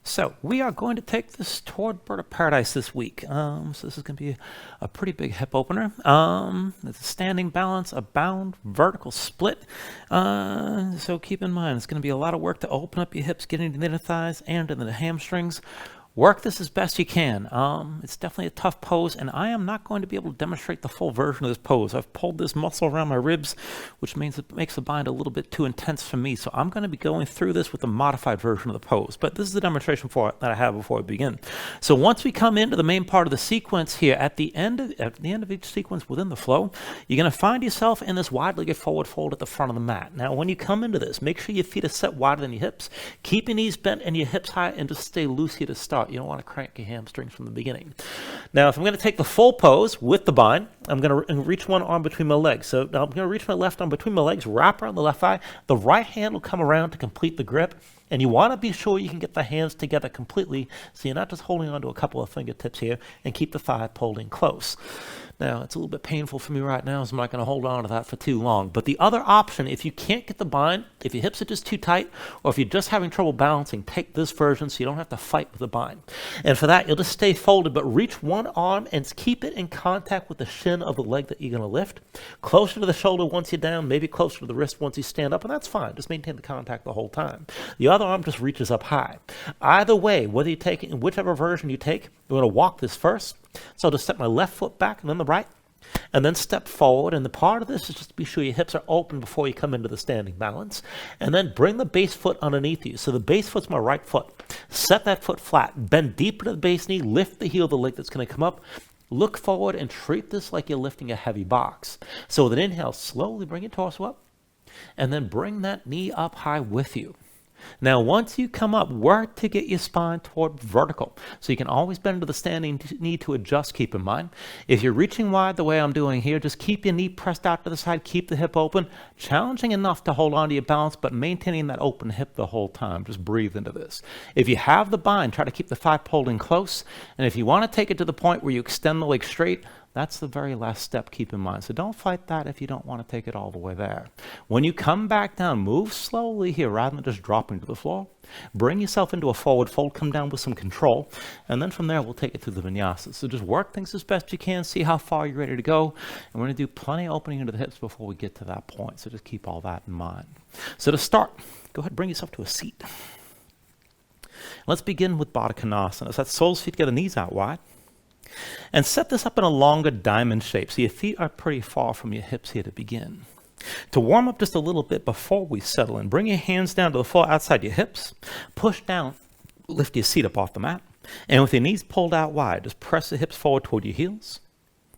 So we are going to take this toward Bird of Paradise this week. So this is going to be a pretty big hip opener. It's a standing balance, a bound, vertical split. So keep in mind, it's going to be a lot of work to open up your hips, get into the inner thighs and into the hamstrings. Work this as best you can. It's definitely a tough pose, and I am not going to be able to demonstrate the full version of this pose. I've pulled this muscle around my ribs, which means it makes the bind a little bit too intense for me, so I'm going to be going through this with a modified version of the pose. But this is the demonstration that I have before I begin. So once we come into the main part of the sequence here, at the end of each sequence within the flow, you're going to find yourself in this wide-legged forward fold at the front of the mat. Now, when you come into this, make sure your feet are set wider than your hips. Keep your knees bent and your hips high, and just stay loose here to start. You don't want to crank your hamstrings from the beginning. Now, if I'm going to take the full pose with the bind, I'm going to reach one arm between my legs. So now I'm going to reach my left arm between my legs, wrap around the left thigh. The right hand will come around to complete the grip. And you want to be sure you can get the hands together completely so you're not just holding on to a couple of fingertips here, and keep the thigh pulled in close. Now, it's a little bit painful for me right now, so I'm not going to hold on to that for too long. But the other option, if you can't get the bind, if your hips are just too tight, or if you're just having trouble balancing, take this version so you don't have to fight with the bind. And for that, you'll just stay folded, but reach one arm and keep it in contact with the shin of the leg that you're going to lift. Closer to the shoulder once you're down, maybe closer to the wrist once you stand up, and that's fine. Just maintain the contact the whole time. The other arm just reaches up high. Either way, whether you take it in whichever version you take, we're going to walk this first. So I'll just step my left foot back and then the right, and then step forward. And the part of this is just to be sure your hips are open before you come into the standing balance. And then bring the base foot underneath you. So the base foot's my right foot. Set that foot flat. Bend deep into the base knee. Lift the heel of the leg that's going to come up. Look forward and treat this like you're lifting a heavy box. So with an inhale, slowly bring your torso up. And then bring that knee up high with you. Now, once you come up, work to get your spine toward vertical. So you can always bend to the standing knee to adjust, keep in mind. If you're reaching wide the way I'm doing here, just keep your knee pressed out to the side, keep the hip open. Challenging enough to hold on to your balance, but maintaining that open hip the whole time. Just breathe into this. If you have the bind, try to keep the thigh pulled in close. And if you want to take it to the point where you extend the leg straight, that's the very last step, keep in mind. So don't fight that if you don't want to take it all the way there. When you come back down, move slowly here rather than just dropping to the floor. Bring yourself into a forward fold, come down with some control, and then from there we'll take it through the vinyasa. So just work things as best you can, see how far you're ready to go, and we're going to do plenty of opening into the hips before we get to that point. So just keep all that in mind. So to start, go ahead and bring yourself to a seat. Let's begin with Baddha Konasana. So that's soles, feet together, knees out wide. And set this up in a longer diamond shape, so your feet are pretty far from your hips here to begin. To warm up just a little bit before we settle in, bring your hands down to the floor outside your hips, push down, lift your seat up off the mat, and with your knees pulled out wide, just press the hips forward toward your heels,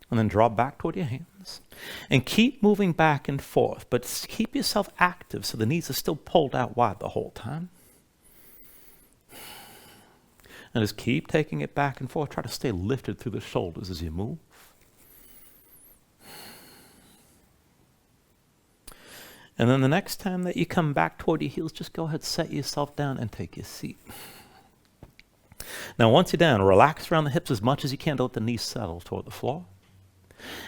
and then draw back toward your hands. And keep moving back and forth, but keep yourself active so the knees are still pulled out wide the whole time. And just keep taking it back and forth. Try to stay lifted through the shoulders as you move. And then the next time that you come back toward your heels, just go ahead, set yourself down and take your seat. Now, once you're down, relax around the hips as much as you can to let the knees settle toward the floor.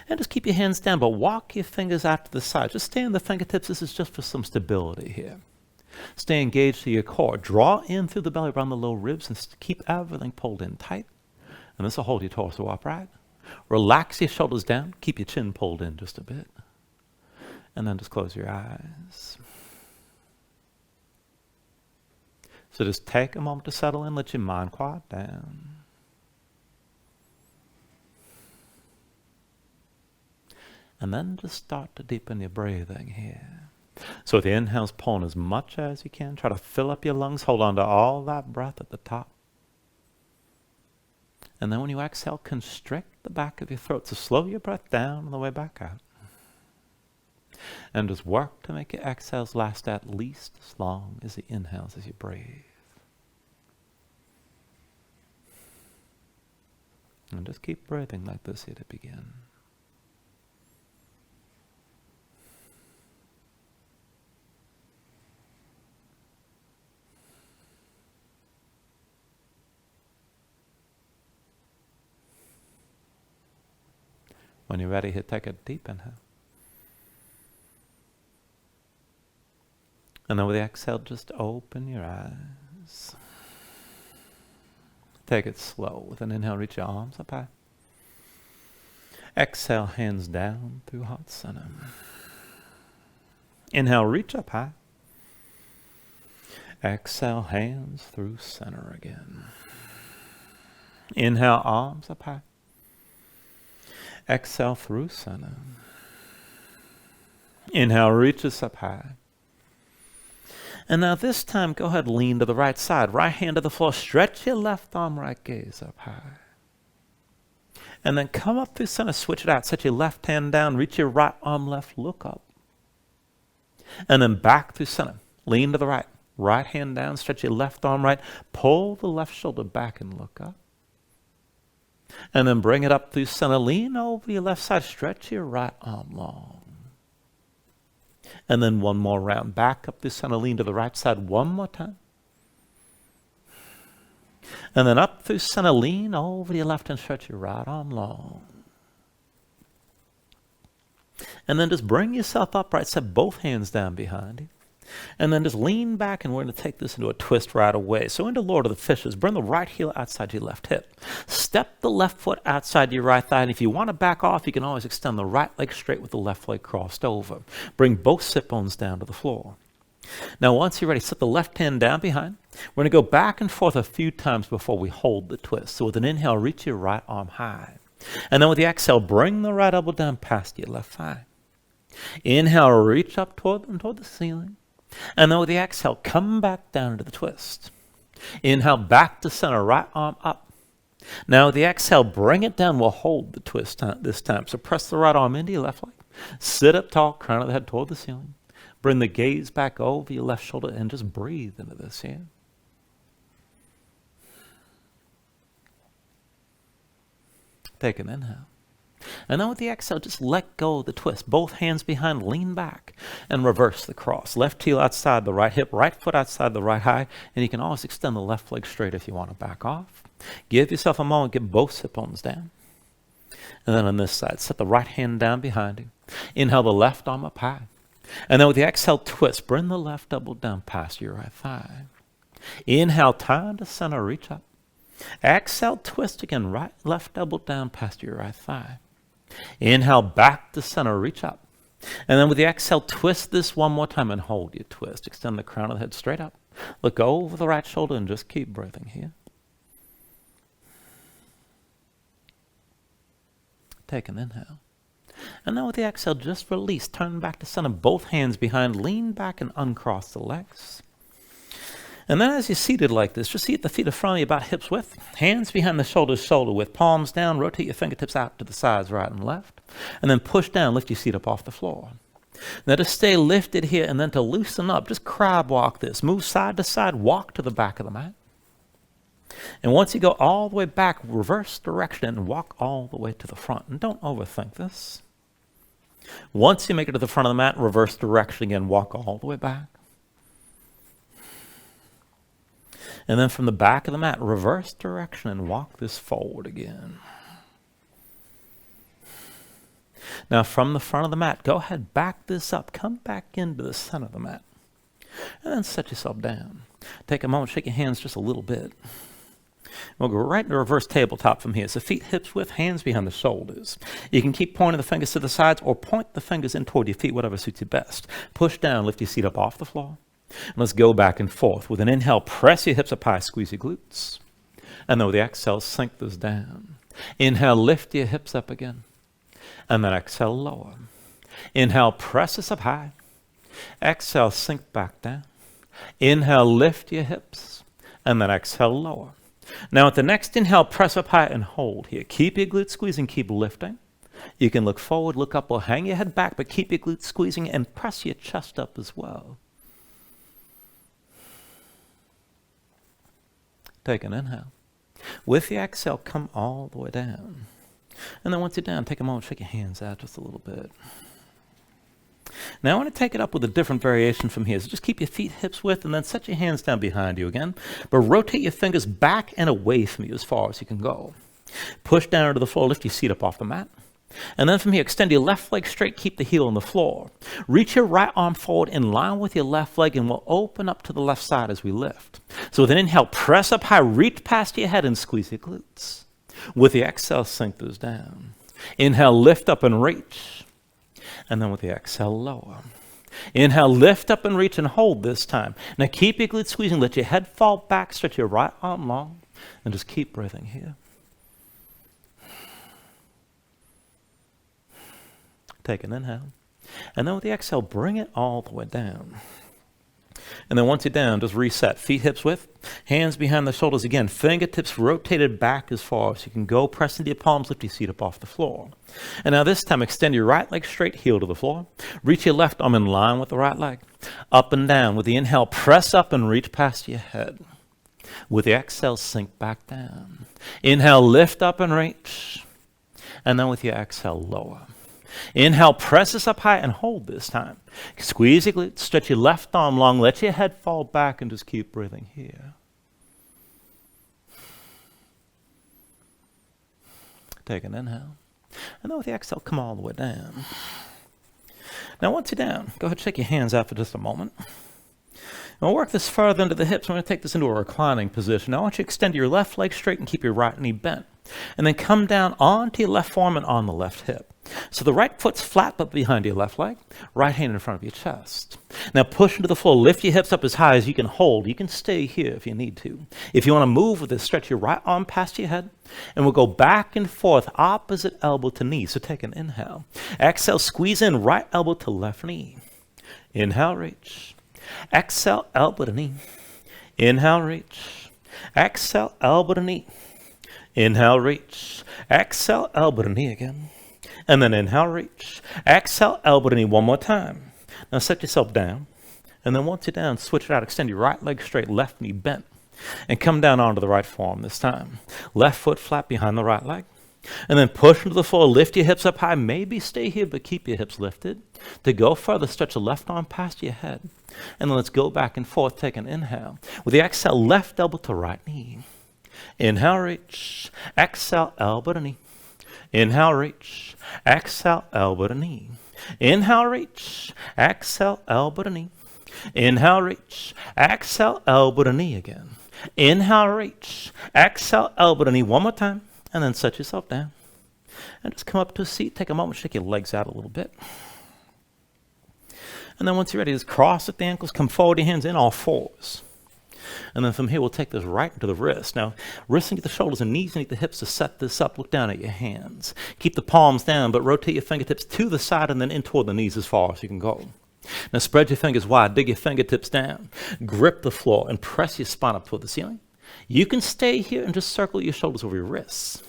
And just keep your hands down, but walk your fingers out to the side. Just stay on the fingertips. This is just for some stability here. Stay engaged to your core. Draw in through the belly around the low ribs and keep everything pulled in tight. And this will hold your torso upright. Relax your shoulders down. Keep your chin pulled in just a bit. And then just close your eyes. So just take a moment to settle in. Let your mind quiet down. And then just start to deepen your breathing here. So with the inhales, pulling as much as you can. Try to fill up your lungs. Hold on to all that breath at the top. And then when you exhale, constrict the back of your throat. So slow your breath down on the way back out. And just work to make your exhales last at least as long as the inhales as you breathe. And just keep breathing like this here to begin. When you're ready, here, take a deep inhale. And then with the exhale, just open your eyes. Take it slow. With an inhale, reach your arms up high. Exhale, hands down through heart center. Inhale, reach up high. Exhale, hands through center again. Inhale, arms up high. Exhale through center. Inhale, reaches up high. And now this time, go ahead, lean to the right side. Right hand to the floor. Stretch your left arm, right gaze up high. And then come up through center, switch it out. Set your left hand down, reach your right arm left, look up. And then back through center. Lean to the right. Right hand down, stretch your left arm right. Pull the left shoulder back and look up. And then bring it up through center. Lean over your left side. Stretch your right arm long. And then one more round. Back up through center. Lean to the right side one more time. And then up through center. Lean over to your left and stretch your right arm long. And then just bring yourself upright. Set both hands down behind you. And then just lean back, and we're going to take this into a twist right away. So into Lord of the Fishes, bring the right heel outside your left hip. Step the left foot outside your right thigh, and if you want to back off, you can always extend the right leg straight with the left leg crossed over. Bring both sit bones down to the floor. Now once you're ready, set the left hand down behind. We're going to go back and forth a few times before we hold the twist. So with an inhale, reach your right arm high. And then with the exhale, bring the right elbow down past your left thigh. Inhale, reach up toward the ceiling. And then with the exhale, come back down into the twist. Inhale, back to center, right arm up. Now with the exhale, bring it down. We'll hold the twist this time. So press the right arm into your left leg. Sit up tall, crown of the head toward the ceiling. Bring the gaze back over your left shoulder and just breathe into this here. Take an inhale. And then with the exhale, just let go of the twist. Both hands behind, lean back, and reverse the cross. Left heel outside the right hip, right foot outside the right high, and you can always extend the left leg straight if you want to back off. Give yourself a moment, get both sit bones down. And then on this side, set the right hand down behind you. Inhale the left arm up high. And then with the exhale, twist. Bring the left elbow down past your right thigh. Inhale, turn to center, reach up. Exhale, twist again, right left elbow down past your right thigh. Inhale, back to center, reach up. And then with the exhale, twist this one more time and hold your twist. Extend the crown of the head straight up. Look over the right shoulder and just keep breathing here. Take an inhale. And then with the exhale, just release. Turn back to center, both hands behind, lean back and uncross the legs. And then as you're seated like this, just seat the feet in front of you about hips width. Hands behind the shoulders, shoulder width. Palms down, rotate your fingertips out to the sides, right and left. And then push down, lift your seat up off the floor. Now to stay lifted here and then to loosen up, just crab walk this. Move side to side, walk to the back of the mat. And once you go all the way back, reverse direction and walk all the way to the front. And don't overthink this. Once you make it to the front of the mat, reverse direction again, walk all the way back. And then from the back of the mat, reverse direction and walk this forward again. Now from the front of the mat, go ahead, back this up. Come back into the center of the mat. And then set yourself down. Take a moment, shake your hands just a little bit. We'll go right into reverse tabletop from here. So feet hips width, hands behind the shoulders. You can keep pointing the fingers to the sides or point the fingers in toward your feet, whatever suits you best. Push down, lift your seat up off the floor. And let's go back and forth. With an inhale, press your hips up high, squeeze your glutes. And then with the exhale, sink this down. Inhale, lift your hips up again. And then exhale, lower. Inhale, press this up high. Exhale, sink back down. Inhale, lift your hips. And then exhale, lower. Now at the next inhale, press up high and hold here. Keep your glutes squeezing, keep lifting. You can look forward, look up, or hang your head back, but keep your glutes squeezing and press your chest up as well. Take an inhale. With the exhale, come all the way down. And then once you're down, take a moment, shake your hands out just a little bit. Now I want to take it up with a different variation from here. So just keep your feet hips width and then set your hands down behind you again. But rotate your fingers back and away from you as far as you can go. Push down to the floor, lift your seat up off the mat. And then from here, extend your left leg straight, keep the heel on the floor. Reach your right arm forward in line with your left leg, and we'll open up to the left side as we lift. So with an inhale, press up high, reach past your head and squeeze your glutes. With the exhale, sink those down. Inhale, lift up and reach. And then with the exhale, lower. Inhale, lift up and reach and hold this time. Now keep your glutes squeezing, let your head fall back, stretch your right arm long, and just keep breathing here. Take an inhale. And then with the exhale, bring it all the way down. And then once you're down, just reset. Feet hips width, hands behind the shoulders again. Fingertips rotated back as far as you can go. Press into your palms, lift your seat up off the floor. And now this time, extend your right leg straight, heel to the floor. Reach your left arm in line with the right leg. Up and down. With the inhale, press up and reach past your head. With the exhale, sink back down. Inhale, lift up and reach. And then with your exhale, lower. Inhale, press this up high and hold this time. Squeeze your glutes, stretch your left arm long, let your head fall back and just keep breathing here. Take an inhale. And then with the exhale, come all the way down. Now once you're down, go ahead and shake your hands out for just a moment. And we'll work this further into the hips. We're going to take this into a reclining position. Now I want you to extend your left leg straight and keep your right knee bent. And then come down onto your left forearm and on the left hip. So the right foot's flat but behind your left leg, right hand in front of your chest. Now push into the floor, lift your hips up as high as you can hold. You can stay here if you need to. If you want to move with this, stretch your right arm past your head, and we'll go back and forth, opposite elbow to knee. So take an inhale. Exhale, squeeze in, right elbow to left knee. Inhale, reach. Exhale, elbow to knee. Inhale, reach. Exhale, elbow to knee. Inhale, reach. Exhale, elbow to knee again. And then inhale, reach. Exhale, elbow to knee one more time. Now set yourself down. And then once you're down, switch it out. Extend your right leg straight, left knee bent. And come down onto the right forearm this time. Left foot flat behind the right leg. And then push into the floor, lift your hips up high. Maybe stay here, but keep your hips lifted. To go further, stretch the left arm past your head. And then let's go back and forth. Take an inhale. With the exhale, left elbow to right knee. Inhale, reach. Exhale, elbow to knee. Inhale, reach. Exhale, elbow to knee. Inhale, reach. Exhale, elbow to knee. Inhale, reach. Exhale, elbow to knee again. Inhale, reach. Exhale, elbow to knee one more time. And then set yourself down. And just come up to a seat. Take a moment, shake your legs out a little bit. And then once you're ready, just cross at the ankles, come forward, your hands in all fours. And then from here, we'll take this right into the wrist. Now, wrists underneath the shoulders and knees underneath the hips to set this up. Look down at your hands. Keep the palms down, but rotate your fingertips to the side and then in toward the knees as far as you can go. Now, spread your fingers wide. Dig your fingertips down. Grip the floor and press your spine up toward the ceiling. You can stay here and just circle your shoulders over your wrists.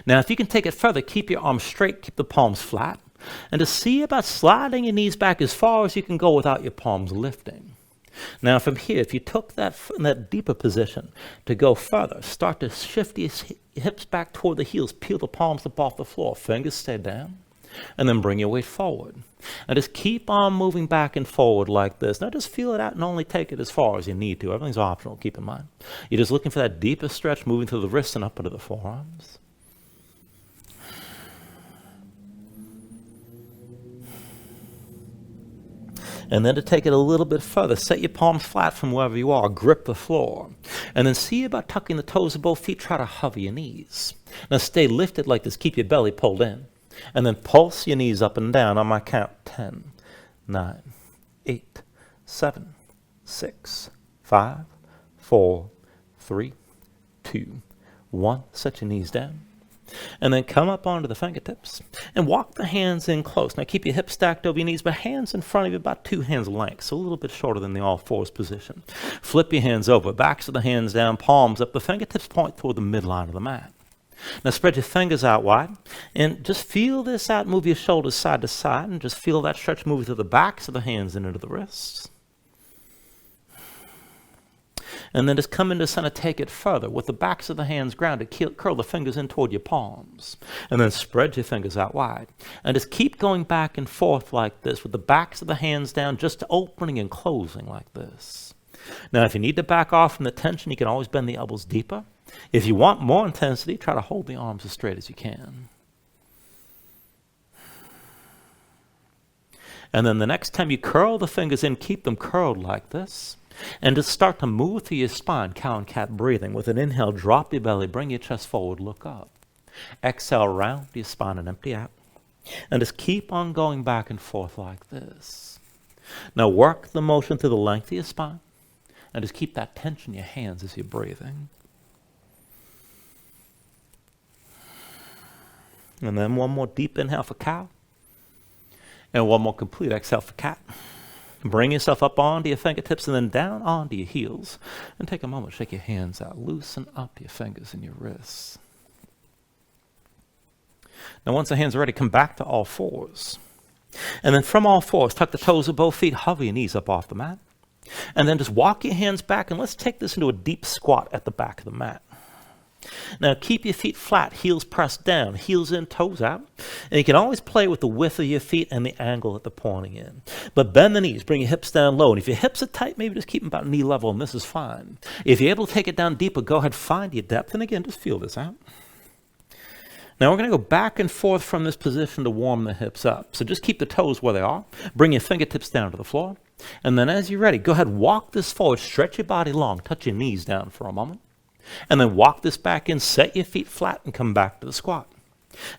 Now, if you can take it further, keep your arms straight. Keep the palms flat. And to see about sliding your knees back as far as you can go without your palms lifting. Now from here, if you took that in that deeper position to go further, start to shift your hips back toward the heels, peel the palms up off the floor, fingers stay down, and then bring your weight forward. And just keep on moving back and forward like this. Now just feel it out and only take it as far as you need to. Everything's optional, keep in mind. You're just looking for that deeper stretch, moving through the wrists and up into the forearms. And then to take it a little bit further, set your palms flat from wherever you are, grip the floor. And then see about tucking the toes of both feet, try to hover your knees. Now stay lifted like this, keep your belly pulled in. And then pulse your knees up and down on my count. 10, 9, 8, 7, 6, 5, 4, 3, 2, 1. Set your knees down. And then come up onto the fingertips and walk the hands in close. Now keep your hips stacked over your knees, but hands in front of you about 2 hands length, so a little bit shorter than the all fours position. Flip your hands over, backs of the hands down, palms up. The fingertips point toward the midline of the mat. Now spread your fingers out wide and just feel this out. Move your shoulders side to side and just feel that stretch moving through the backs of the hands and into the wrists. And then just come into center, take it further with the backs of the hands grounded. Curl the fingers in toward your palms. And then spread your fingers out wide. And just keep going back and forth like this with the backs of the hands down, just opening and closing like this. Now, if you need to back off from the tension, you can always bend the elbows deeper. If you want more intensity, try to hold the arms as straight as you can. And then the next time you curl the fingers in, keep them curled like this. And just start to move through your spine, cow and cat breathing. With an inhale, drop your belly, bring your chest forward, look up. Exhale, round your spine and empty out. And just keep on going back and forth like this. Now work the motion through the length of your spine. And just keep that tension in your hands as you're breathing. And then one more deep inhale for cow. And one more complete exhale for cat. Bring yourself up onto your fingertips and then down onto your heels. And take a moment, shake your hands out. Loosen up your fingers and your wrists. Now once the hands are ready, come back to all fours. And then from all fours, tuck the toes of both feet, hover your knees up off the mat. And then just walk your hands back and let's take this into a deep squat at the back of the mat. Now keep your feet flat, heels pressed down, heels in, toes out. And you can always play with the width of your feet and the angle that they're pointing in. But bend the knees, bring your hips down low. And if your hips are tight, maybe just keep them about knee level and this is fine. If you're able to take it down deeper, go ahead, find your depth. And again, just feel this out. Now we're going to go back and forth from this position to warm the hips up. So just keep the toes where they are. Bring your fingertips down to the floor. And then as you're ready, go ahead, walk this forward, stretch your body long, touch your knees down for a moment. And then walk this back in, set your feet flat and come back to the squat.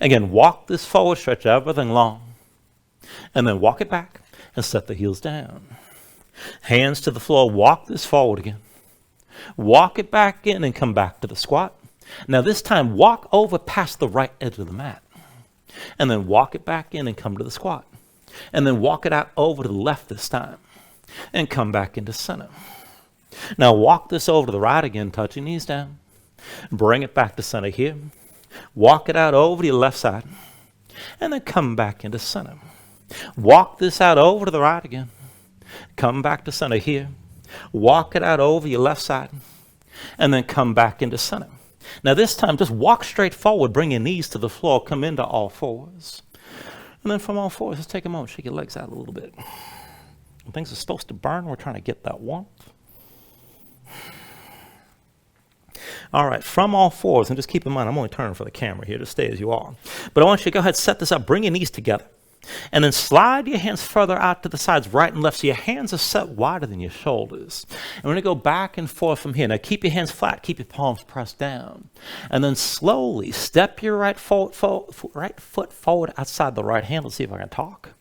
Again, walk this forward, stretch everything long. And then walk it back and set the heels down. Hands to the floor, walk this forward again. Walk it back in and come back to the squat. Now this time, walk over past the right edge of the mat. And then walk it back in and come to the squat. And then walk it out over to the left this time. And come back into center. Now walk this over to the right again, touch your knees down. Bring it back to center here. Walk it out over to your left side. And then come back into center. Walk this out over to the right again. Come back to center here. Walk it out over your left side. And then come back into center. Now this time, just walk straight forward, bring your knees to the floor, come into all fours. And then from all fours, just take a moment, shake your legs out a little bit. When things are supposed to burn, we're trying to get that warmth. All right, from all fours, and just keep in mind, I'm only turning for the camera here, just stay as you are. But I want you to go ahead, set this up, bring your knees together. And then slide your hands further out to the sides, right and left, so your hands are set wider than your shoulders. And we're going to go back and forth from here. Now keep your hands flat, keep your palms pressed down. And then slowly step your right foot forward outside the right hand. Let's see if I can talk.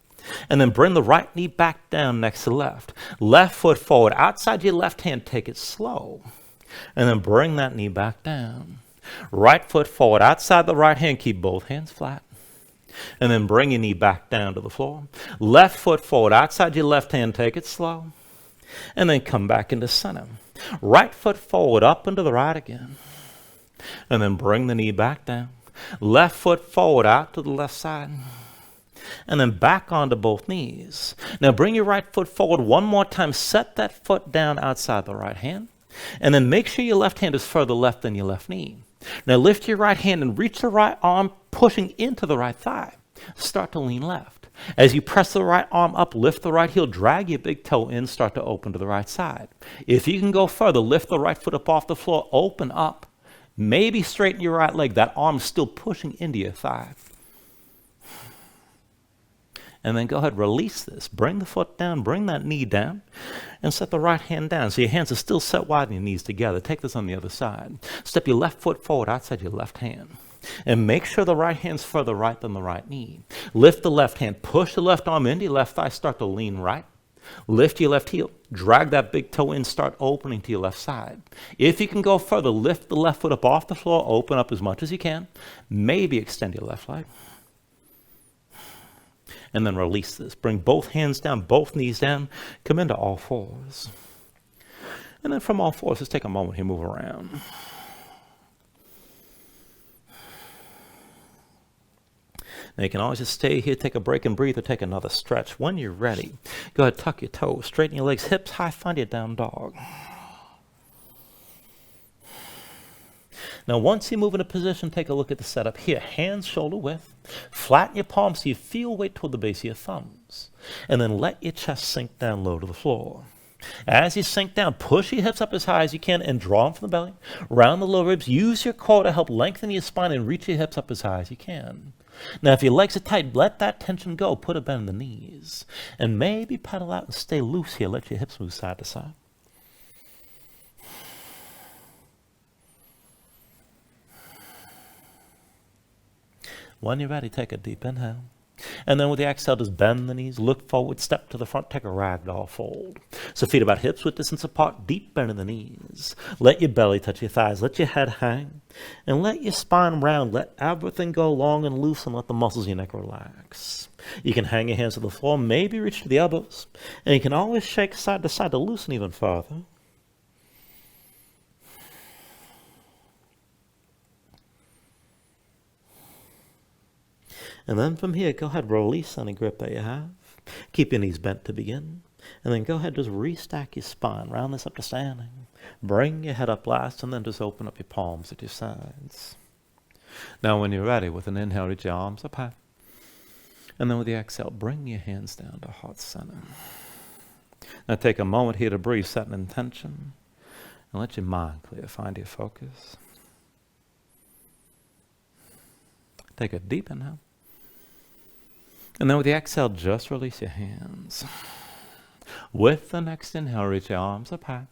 And then bring the right knee back down next to the left. Left foot forward, outside your left hand, take it slow. And then bring that knee back down. Right foot forward, outside the right hand, keep both hands flat. And then bring your knee back down to the floor. Left foot forward, outside your left hand, take it slow. And then come back into center. Right foot forward, up into the right again. And then bring the knee back down. Left foot forward, out to the left side. And then back onto both knees. Now bring your right foot forward one more time. Set that foot down outside the right hand. And then make sure your left hand is further left than your left knee. Now lift your right hand and reach the right arm, pushing into the right thigh. Start to lean left. As you press the right arm up, lift the right heel, drag your big toe in, start to open to the right side. If you can go further, lift the right foot up off the floor, open up. Maybe straighten your right leg. That arm's still pushing into your thigh. And then go ahead, release this. Bring the foot down, bring that knee down, and set the right hand down. So your hands are still set wide and your knees together. Take this on the other side. Step your left foot forward outside your left hand. And make sure the right hand's further right than the right knee. Lift the left hand, push the left arm into your left thigh, start to lean right. Lift your left heel, drag that big toe in, start opening to your left side. If you can go further, lift the left foot up off the floor, open up as much as you can. Maybe extend your left leg. And then release this. Bring both hands down, both knees down. Come into all fours. And then from all fours, let's take a moment here, move around. Now you can always just stay here, take a break and breathe, or take another stretch. When you're ready, go ahead, tuck your toes, straighten your legs, hips high, find your down dog. Now, once you move into position, take a look at the setup here. Hands shoulder width. Flatten your palms so you feel weight toward the base of your thumbs. And then let your chest sink down low to the floor. As you sink down, push your hips up as high as you can and draw them from the belly. Round the lower ribs. Use your core to help lengthen your spine and reach your hips up as high as you can. Now, if your legs are tight, let that tension go. Put a bend in the knees. And maybe pedal out and stay loose here. Let your hips move side to side. When you're ready, take a deep inhale. And then with the exhale, just bend the knees, look forward, step to the front, take a ragdoll fold. So feet about hips width distance apart, deep bend in the knees. Let your belly touch your thighs, let your head hang, and let your spine round. Let everything go long and loose, and let the muscles of your neck relax. You can hang your hands to the floor, maybe reach to the elbows, and you can always shake side to side to loosen even further. And then from here, go ahead, release any grip that you have. Keep your knees bent to begin. And then go ahead, just restack your spine. Round this up to standing. Bring your head up last, and then just open up your palms at your sides. Now when you're ready, with an inhale, reach your arms up high. And then with the exhale, bring your hands down to heart center. Now take a moment here to breathe, set an intention. And let your mind clear, find your focus. Take a deep inhale. And then with the exhale, just release your hands. With the next inhale, reach your arms up high.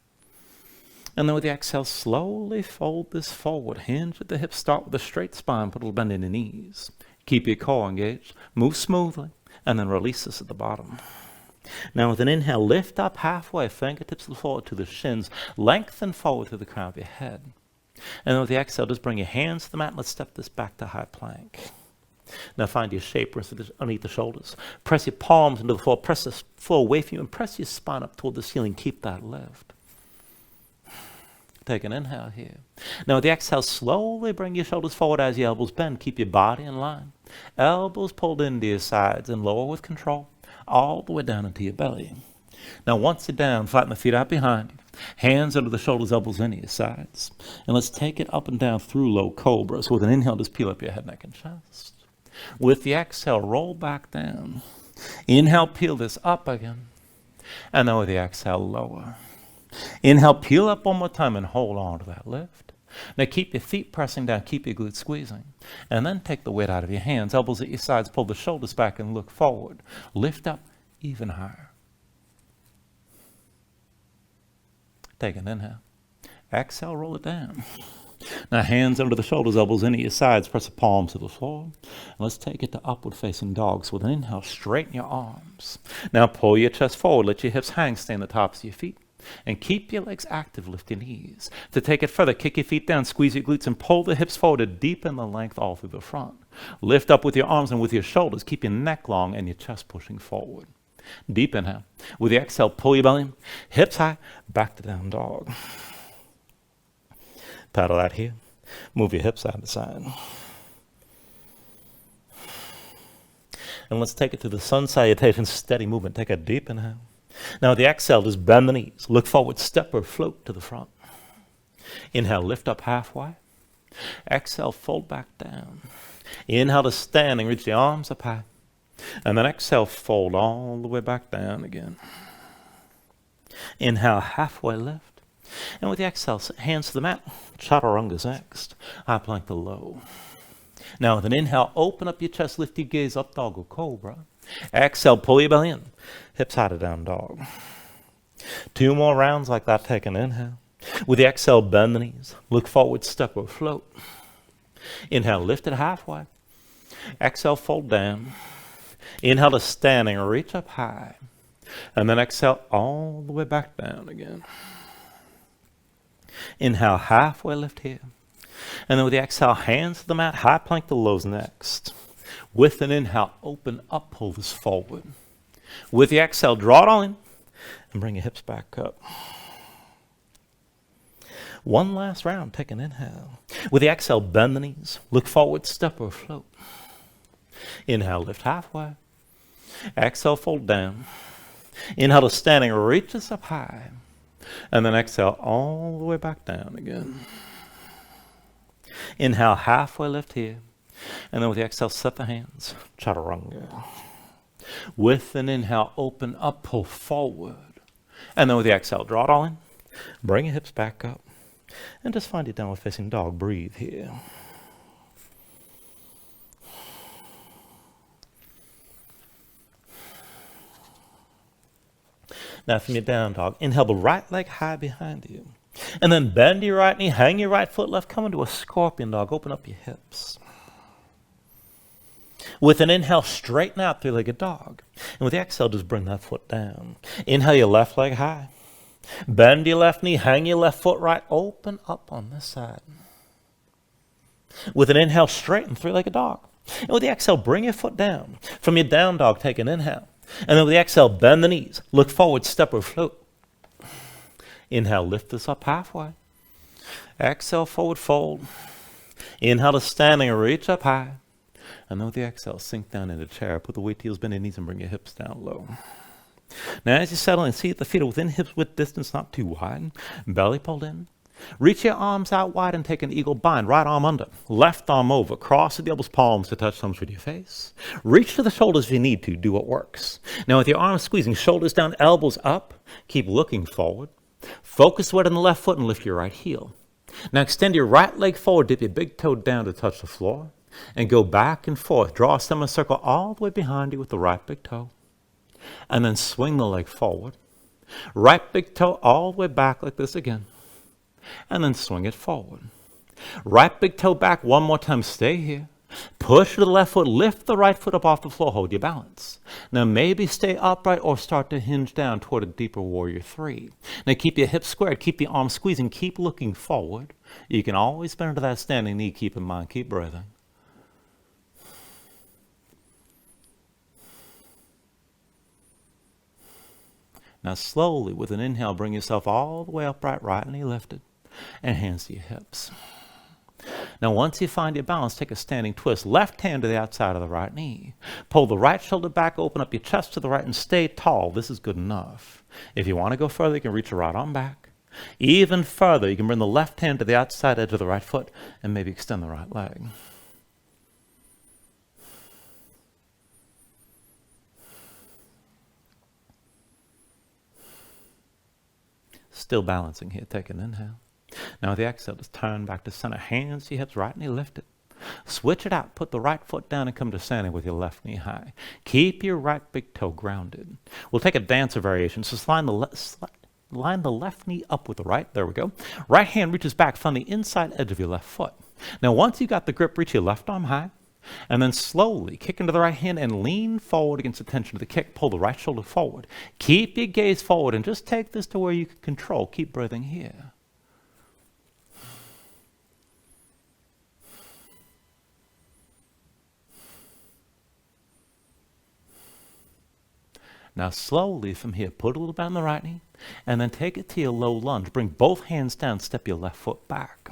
And then with the exhale, slowly fold this forward. Hinge at the hips, start with a straight spine, put a little bend in the knees. Keep your core engaged, move smoothly, and then release this at the bottom. Now with an inhale, lift up halfway, fingertips forward to the shins, lengthen forward to the crown of your head. And then with the exhale, just bring your hands to the mat, and let's step this back to high plank. Now find your shape underneath the shoulders. Press your palms into the floor. Press the floor away from you and press your spine up toward the ceiling. Keep that lift. Take an inhale here. Now with the exhale, slowly bring your shoulders forward as your elbows bend. Keep your body in line. Elbows pulled into your sides and lower with control, all the way down into your belly. Now once you're down, flatten the feet out behind you. Hands under the shoulders, elbows into your sides. And let's take it up and down through low cobra. So with an inhale, just peel up your head, neck, and chest. With the exhale, roll back down. Inhale, peel this up again. And then with the exhale, lower. Inhale, peel up one more time and hold on to that lift. Now keep your feet pressing down, keep your glutes squeezing. And then take the weight out of your hands, elbows at your sides, pull the shoulders back and look forward. Lift up even higher. Take an inhale. Exhale, roll it down. Now hands under the shoulders, elbows into your sides, press the palms to the floor. And let's take it to upward facing dog. So with an inhale, straighten your arms. Now pull your chest forward, let your hips hang, stay on the tops of your feet. And keep your legs active, lift your knees. To take it further, kick your feet down, squeeze your glutes, and pull the hips forward to deepen the length all through the front. Lift up with your arms and with your shoulders. Keep your neck long and your chest pushing forward. Deep inhale. With the exhale, pull your belly in, hips high, back to down dog. Paddle out here. Move your hips side to side. And let's take it to the sun salutation, steady movement. Take a deep inhale. Now with the exhale, just bend the knees. Look forward, step or float to the front. Inhale, lift up halfway. Exhale, fold back down. Inhale to standing, reach the arms up high. And then exhale, fold all the way back down again. Inhale, halfway lift. And with the exhale, hands to the mat. Chaturanga's next. High plank to low. Now with an inhale, open up your chest, lift your gaze up, dog or cobra. Exhale, pull your belly in. Hips high to down dog. 2 more rounds like that. Take an inhale. With the exhale, bend the knees. Look forward, step or float. Inhale, lift it halfway. Exhale, fold down. Inhale to standing, reach up high. And then exhale all the way back down again. Inhale, halfway lift here. And then with the exhale, hands to the mat, high plank to lows next. With an inhale, open up, pull this forward. With the exhale, draw it all in and bring your hips back up. One last round, take an inhale. With the exhale, bend the knees, look forward, step or float. Inhale, lift halfway. Exhale, fold down. Inhale to standing, reach this up high. And then exhale all the way back down again. Inhale, halfway lift here. And then with the exhale, set the hands. Chaturanga. With an inhale, open up, pull forward. And then with the exhale, draw it all in. Bring your hips back up. And just find your downward facing dog. Breathe here. Now from your down dog, inhale the right leg high behind you. And then bend your right knee, hang your right foot left, come into a scorpion dog. Open up your hips. With an inhale, straighten out three-legged dog. And with the exhale, just bring that foot down. Inhale your left leg high. Bend your left knee, hang your left foot right, open up on this side. With an inhale, straighten three-legged dog. And with the exhale, bring your foot down. From your down dog, take an inhale. And then with the exhale, bend the knees. Look forward, step or float. Inhale, lift this up halfway. Exhale, forward fold. Inhale to standing, reach up high. And then with the exhale, sink down into chair. Put the weight to heels, bend your knees, and bring your hips down low. Now as you settle in, see if the feet are within hips width distance, not too wide. Belly pulled in. Reach your arms out wide and take an eagle bind. Right arm under, left arm over. Cross the elbows, palms to touch thumbs with your face. Reach to the shoulders if you need to. Do what works. Now with your arms squeezing, shoulders down, elbows up. Keep looking forward. Focus weight on the left foot and lift your right heel. Now extend your right leg forward. Dip your big toe down to touch the floor. And go back and forth. Draw a semicircle all the way behind you with the right big toe. And then swing the leg forward. Right big toe all the way back like this again. And then swing it forward. Right big toe back one more time. Stay here. Push to the left foot. Lift the right foot up off the floor. Hold your balance. Now maybe stay upright or start to hinge down toward a deeper warrior three. Now keep your hips squared. Keep the arms squeezing. Keep looking forward. You can always bend into that standing knee. Keep in mind. Keep breathing. Now slowly, with an inhale, bring yourself all the way upright, right knee lifted, and hands to your hips. Now once you find your balance, take a standing twist. Left hand to the outside of the right knee. Pull the right shoulder back, open up your chest to the right, and stay tall. This is good enough. If you want to go further, you can reach the right arm back. Even further, you can bring the left hand to the outside edge of the right foot, and maybe extend the right leg. Still balancing here. Take an inhale. Now with the exhale, just turn back to center. Hands to your hips, right knee lifted. Switch it out. Put the right foot down and come to standing with your left knee high. Keep your right big toe grounded. We'll take a dancer variation. So line the left knee up with the right. There we go. Right hand reaches back. Find the inside edge of your left foot. Now once you got the grip, reach your left arm high. And then slowly kick into the right hand and lean forward against the tension of the kick. Pull the right shoulder forward. Keep your gaze forward and just take this to where you can control. Keep breathing here. Now slowly from here, put a little bend on the right knee and then take it to your low lunge. Bring both hands down, step your left foot back.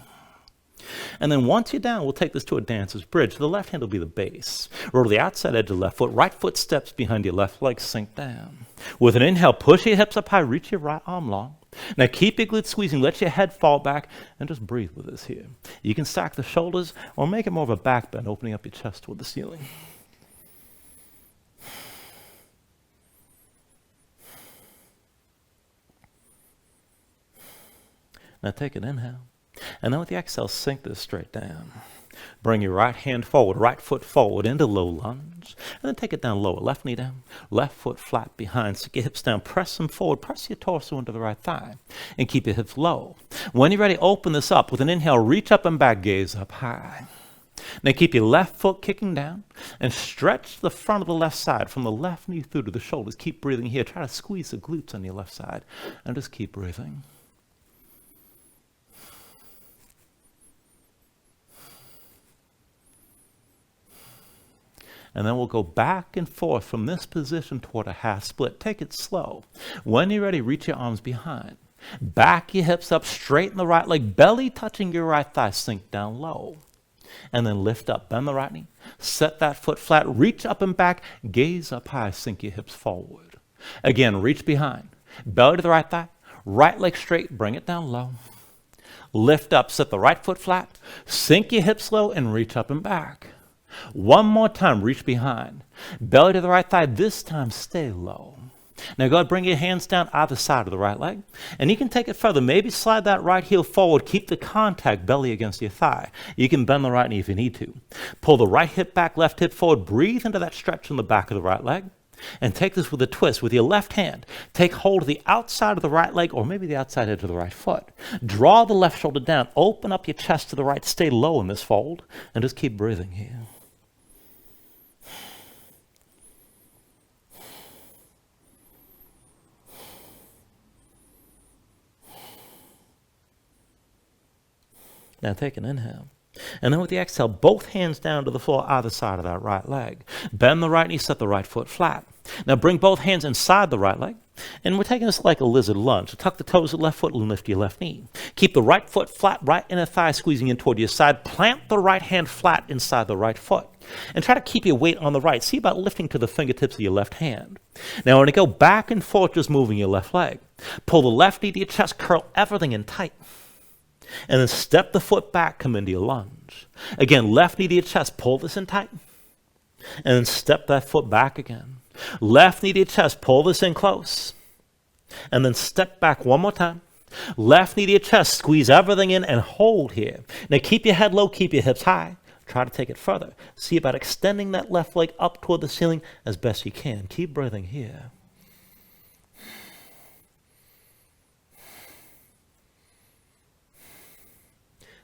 And then once you're down, we'll take this to a dancer's bridge. The left hand will be the base. Roll to the outside edge of the left foot. Right foot steps behind your left leg. Sink down. With an inhale, push your hips up high. Reach your right arm long. Now keep your glutes squeezing. Let your head fall back. And just breathe with us here. You can stack the shoulders or make it more of a back bend, opening up your chest toward the ceiling. Now take an inhale. And then with the exhale, sink this straight down. Bring your right hand forward, right foot forward into low lunge. And then take it down lower. Left knee down, left foot flat behind. Stick your hips down, press them forward. Press your torso into the right thigh. And keep your hips low. When you're ready, open this up. With an inhale, reach up and back, gaze up high. Now keep your left foot kicking down. And stretch the front of the left side from the left knee through to the shoulders. Keep breathing here. Try to squeeze the glutes on your left side. And just keep breathing. And then we'll go back and forth from this position toward a half split. Take it slow. When you're ready, reach your arms behind. Back your hips up, straighten the right leg, belly touching your right thigh, sink down low. And then lift up, bend the right knee, set that foot flat, reach up and back, gaze up high, sink your hips forward. Again, reach behind, belly to the right thigh, right leg straight, bring it down low. Lift up, set the right foot flat, sink your hips low, and reach up and back. One more time, reach behind. Belly to the right thigh, this time stay low. Now go ahead, bring your hands down either side of the right leg. And you can take it further. Maybe slide that right heel forward. Keep the contact, belly against your thigh. You can bend the right knee if you need to. Pull the right hip back, left hip forward. Breathe into that stretch in the back of the right leg. And take this with a twist. With your left hand, take hold of the outside of the right leg or maybe the outside edge of the right foot. Draw the left shoulder down. Open up your chest to the right. Stay low in this fold. And just keep breathing here. Now take an inhale. And then with the exhale, both hands down to the floor, either side of that right leg. Bend the right knee, set the right foot flat. Now bring both hands inside the right leg. And we're taking this like a lizard lunge. So tuck the toes of the left foot and lift your left knee. Keep the right foot flat, right inner thigh squeezing in toward your side. Plant the right hand flat inside the right foot. And try to keep your weight on the right. See about lifting to the fingertips of your left hand. Now when you go back and forth, just moving your left leg. Pull the left knee to your chest, curl everything in tight. And then step the foot back, come into your lunge. Again, left knee to your chest, pull this in tight. And then step that foot back again. Left knee to your chest, pull this in close. And then step back one more time. Left knee to your chest, squeeze everything in and hold here. Now keep your head low, keep your hips high. Try to take it further. See about extending that left leg up toward the ceiling as best you can. Keep breathing here.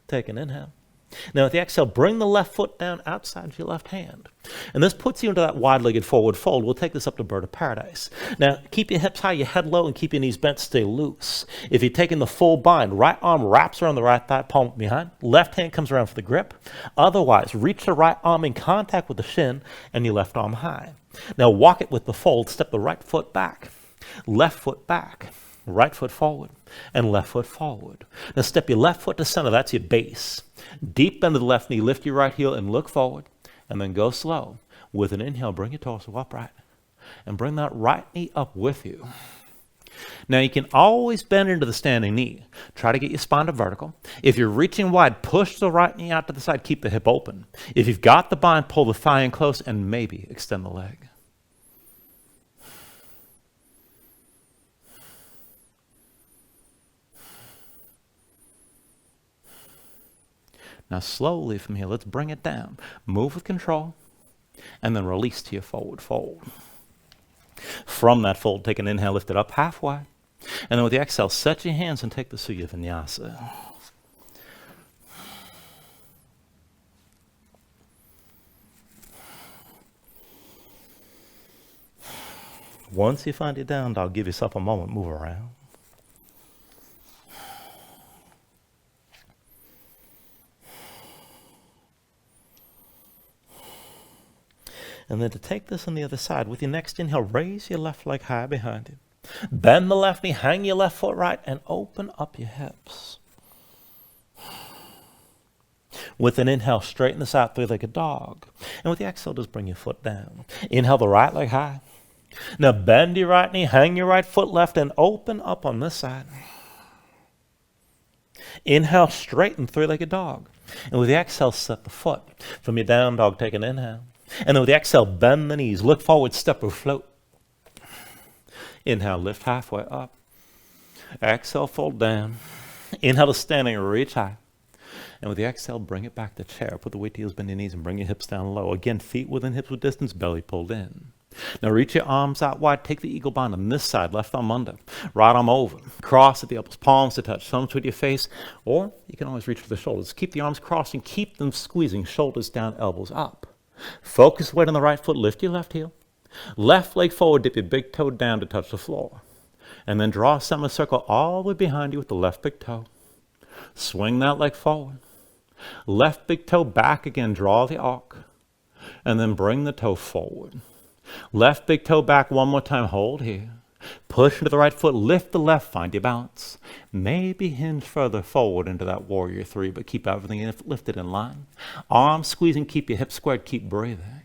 Take an inhale. Now with the exhale, bring the left foot down outside of your left hand. And this puts you into that wide-legged forward fold. We'll take this up to bird of paradise. Now keep your hips high, your head low, and keep your knees bent, stay loose. If you're taking the full bind, right arm wraps around the right thigh, palm behind. Left hand comes around for the grip. Otherwise, reach the right arm in contact with the shin and your left arm high. Now walk it with the fold. Step the right foot back, left foot back. Right foot forward and left foot forward. Now step your left foot to center. That's your base. Deep bend of the left knee. Lift your right heel and look forward. And then go slow. With an inhale, bring your torso upright. And bring that right knee up with you. Now you can always bend into the standing knee. Try to get your spine to vertical. If you're reaching wide, push the right knee out to the side. Keep the hip open. If you've got the bind, pull the thigh in close and maybe extend the leg. Now slowly from here, let's bring it down. Move with control, and then release to your forward fold. From that fold, take an inhale, lift it up halfway. And then with the exhale, set your hands and take the Surya Vinyasa. Once you find your down dog, give yourself a moment, move around. And then to take this on the other side, with your next inhale, raise your left leg high behind you. Bend the left knee, hang your left foot right, and open up your hips. With an inhale, straighten this out, three-legged dog. And with the exhale, just bring your foot down. Inhale the right leg high. Now bend your right knee, hang your right foot left, and open up on this side. Inhale, straighten, three-legged dog. And with the exhale, set the foot. From your down dog, take an inhale. And then with the exhale, bend the knees. Look forward, step or float. Inhale, lift halfway up. Exhale, fold down. Inhale to standing, reach high. And with the exhale, bring it back to chair. Put the weight to heels, bend your knees, and bring your hips down low. Again, feet within hips with distance, belly pulled in. Now reach your arms out wide. Take the eagle bind on this side, left arm under, right arm over. Cross at the elbows, palms to touch, thumbs with your face, or you can always reach for the shoulders. Keep the arms crossing, keep them squeezing, shoulders down, elbows up. Focus weight on the right foot, lift your left heel. Left leg forward, dip your big toe down to touch the floor. And then draw a semicircle all the way behind you with the left big toe. Swing that leg forward. Left big toe back again, draw the arc. And then bring the toe forward. Left big toe back one more time, hold here. Push into the right foot, lift the left, find your balance. Maybe hinge further forward into that warrior three, but keep everything lifted in line. Arms squeezing, keep your hips squared, keep breathing.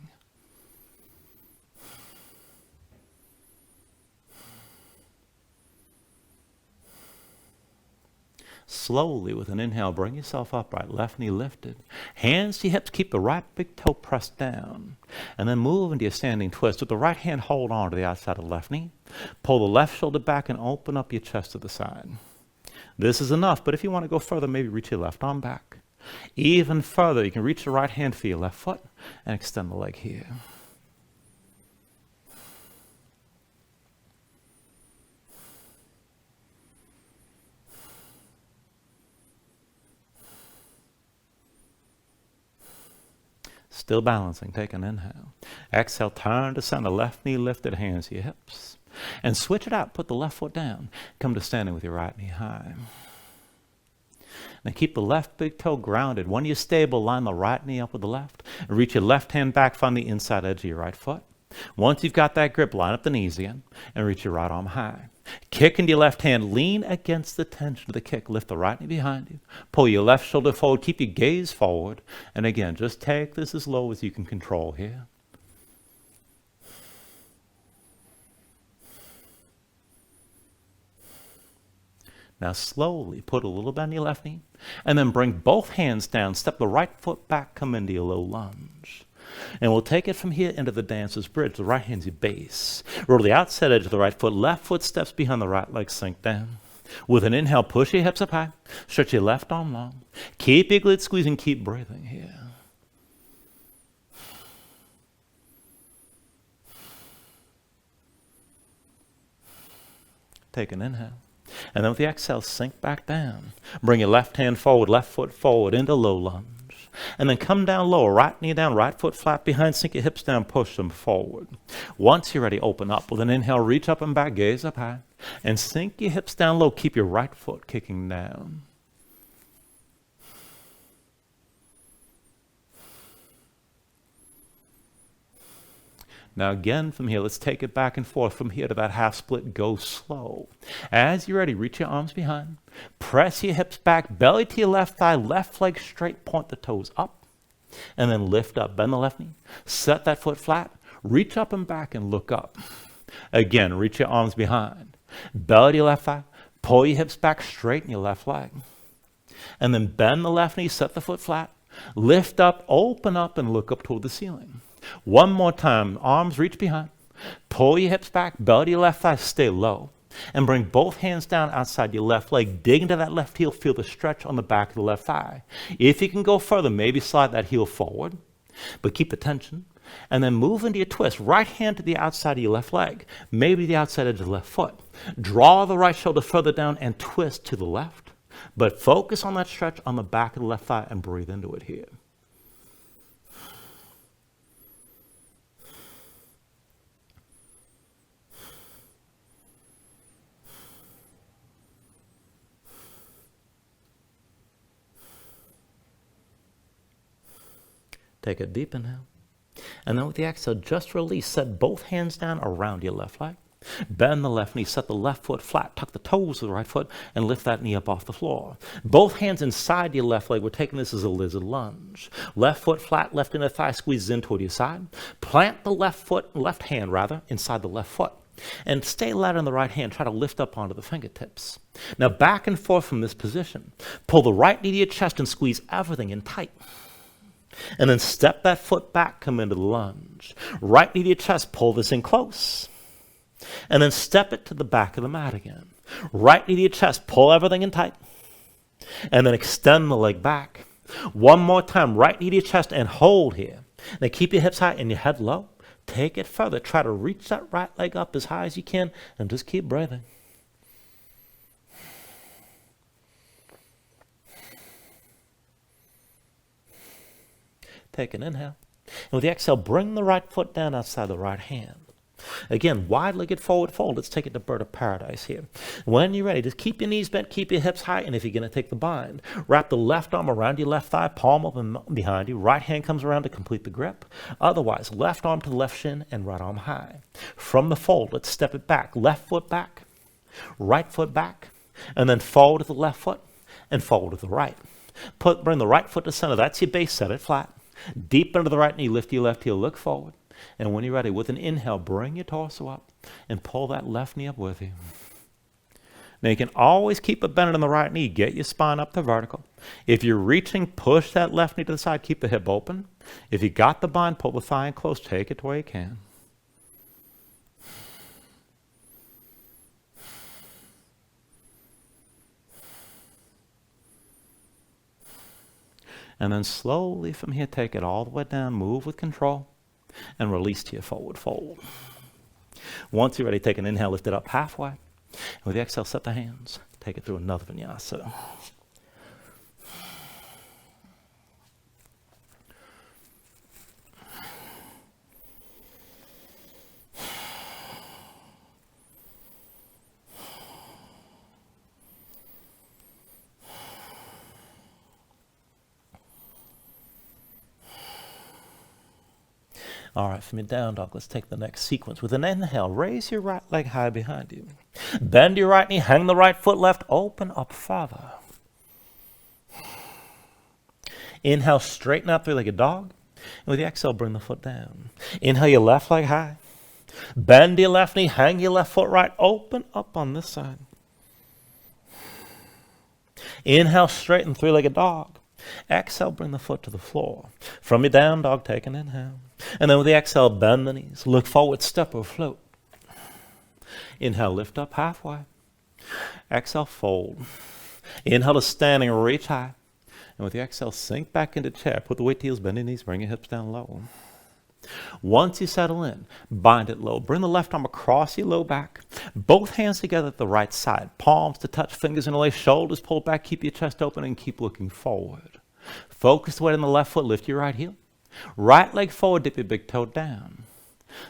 Slowly, with an inhale, bring yourself upright, left knee lifted. Hands to your hips, keep the right big toe pressed down. And then move into your standing twist. With the right hand, hold on to the outside of the left knee. Pull the left shoulder back and open up your chest to the side. This is enough, but if you want to go further, maybe reach your left arm back. Even further, you can reach the right hand for your left foot and extend the leg here. Still balancing, take an inhale. Exhale, turn to center, left knee lifted, hands to your hips. And switch it out, put the left foot down. Come to standing with your right knee high. Now keep the left big toe grounded. When you're stable, line the right knee up with the left. And reach your left hand back, find the inside edge of your right foot. Once you've got that grip, line up the knees again and reach your right arm high. Kick into your left hand, lean against the tension of the kick. Lift the right knee behind you. Pull your left shoulder forward, keep your gaze forward. And again, just take this as low as you can control here. Now slowly put a little bend in your left knee and then bring both hands down. Step the right foot back, come into your low lunge. And we'll take it from here into the dancer's bridge. The right hand's your base. Roll the outside edge of the right foot. Left foot steps behind the right leg, sink down. With an inhale, push your hips up high. Stretch your left arm long. Keep your glutes squeezing, keep breathing here. Take an inhale. And then with the exhale, sink back down. Bring your left hand forward, left foot forward into low lunge. And then come down lower, right knee down, right foot flat behind, sink your hips down, push them forward. Once you're ready, open up. With an inhale, reach up and back, gaze up high. And sink your hips down low, keep your right foot kicking down. Now again, from here, let's take it back and forth. From here to that half split, go slow. As you're ready, reach your arms behind. Press your hips back, belly to your left thigh, left leg straight, point the toes up. And then lift up, bend the left knee. Set that foot flat, reach up and back and look up. Again, reach your arms behind. Belly to your left thigh, pull your hips back, straighten your left leg. And then bend the left knee, set the foot flat, lift up, open up, and look up toward the ceiling. One more time, arms reach behind, pull your hips back, belly to your left thigh, stay low, and bring both hands down outside your left leg. Dig into that left heel, feel the stretch on the back of the left thigh. If you can go further, maybe slide that heel forward, but keep the tension. And then move into your twist, right hand to the outside of your left leg, maybe the outside edge of the left foot. Draw the right shoulder further down and twist to the left, but focus on that stretch on the back of the left thigh and breathe into it here. Take a deep inhale. And then with the exhale, just release. Set both hands down around your left leg. Bend the left knee. Set the left foot flat. Tuck the toes of the right foot and lift that knee up off the floor. Both hands inside your left leg. We're taking this as a lizard lunge. Left foot flat, left inner thigh squeezes in toward your side. Plant the left hand inside the left foot. And stay light on the right hand. Try to lift up onto the fingertips. Now back and forth from this position. Pull the right knee to your chest and squeeze everything in tight. And then step that foot back, come into the lunge. Right knee to your chest, pull this in close. And then step it to the back of the mat again. Right knee to your chest, pull everything in tight. And then extend the leg back. One more time, right knee to your chest and hold here. Now keep your hips high and your head low. Take it further. Try to reach that right leg up as high as you can and just keep breathing. Take an inhale. And with the exhale, bring the right foot down outside the right hand. Again, wide-legged forward fold. Let's take it to bird of paradise here. When you're ready, just keep your knees bent, keep your hips high, and if you're going to take the bind, wrap the left arm around your left thigh, palm up and behind you. Right hand comes around to complete the grip. Otherwise, left arm to the left shin and right arm high. From the fold, let's step it back. Left foot back, right foot back, and then forward to the left foot and forward to the right. Bring the right foot to center. That's your base. Set it flat. Deep into the right knee, lift your left heel, look forward. And when you're ready, with an inhale, bring your torso up and pull that left knee up with you. Now you can always keep a bend in the right knee. Get your spine up to vertical. If you're reaching, push that left knee to the side. Keep the hip open. If you got the bind, pull the thigh in close. Take it to where you can. And then slowly from here, take it all the way down, move with control, and release to your forward fold. Once you're ready, take an inhale, lift it up halfway. And with the exhale, set the hands. Take it through another vinyasa. All right, from your down dog, let's take the next sequence. With an inhale, raise your right leg high behind you. Bend your right knee, hang the right foot left, open up farther. Inhale, straighten out three-legged dog. And with the exhale, bring the foot down. Inhale your left leg high. Bend your left knee, hang your left foot right, open up on this side. Inhale, straighten three-legged dog. Exhale, bring the foot to the floor. From your down dog, take an inhale. And then with the exhale, bend the knees. Look forward, step or float. Inhale, lift up halfway. Exhale, fold. Inhale to standing, reach high. And with the exhale, sink back into chair. Put the weight to heels, bend your knees, bring your hips down low. Once you settle in, bind it low. Bring the left arm across your low back. Both hands together at the right side. Palms to touch, fingers interlace, shoulders pulled back. Keep your chest open and keep looking forward. Focus the weight on the left foot. Lift your right heel. Right leg forward, dip your big toe down.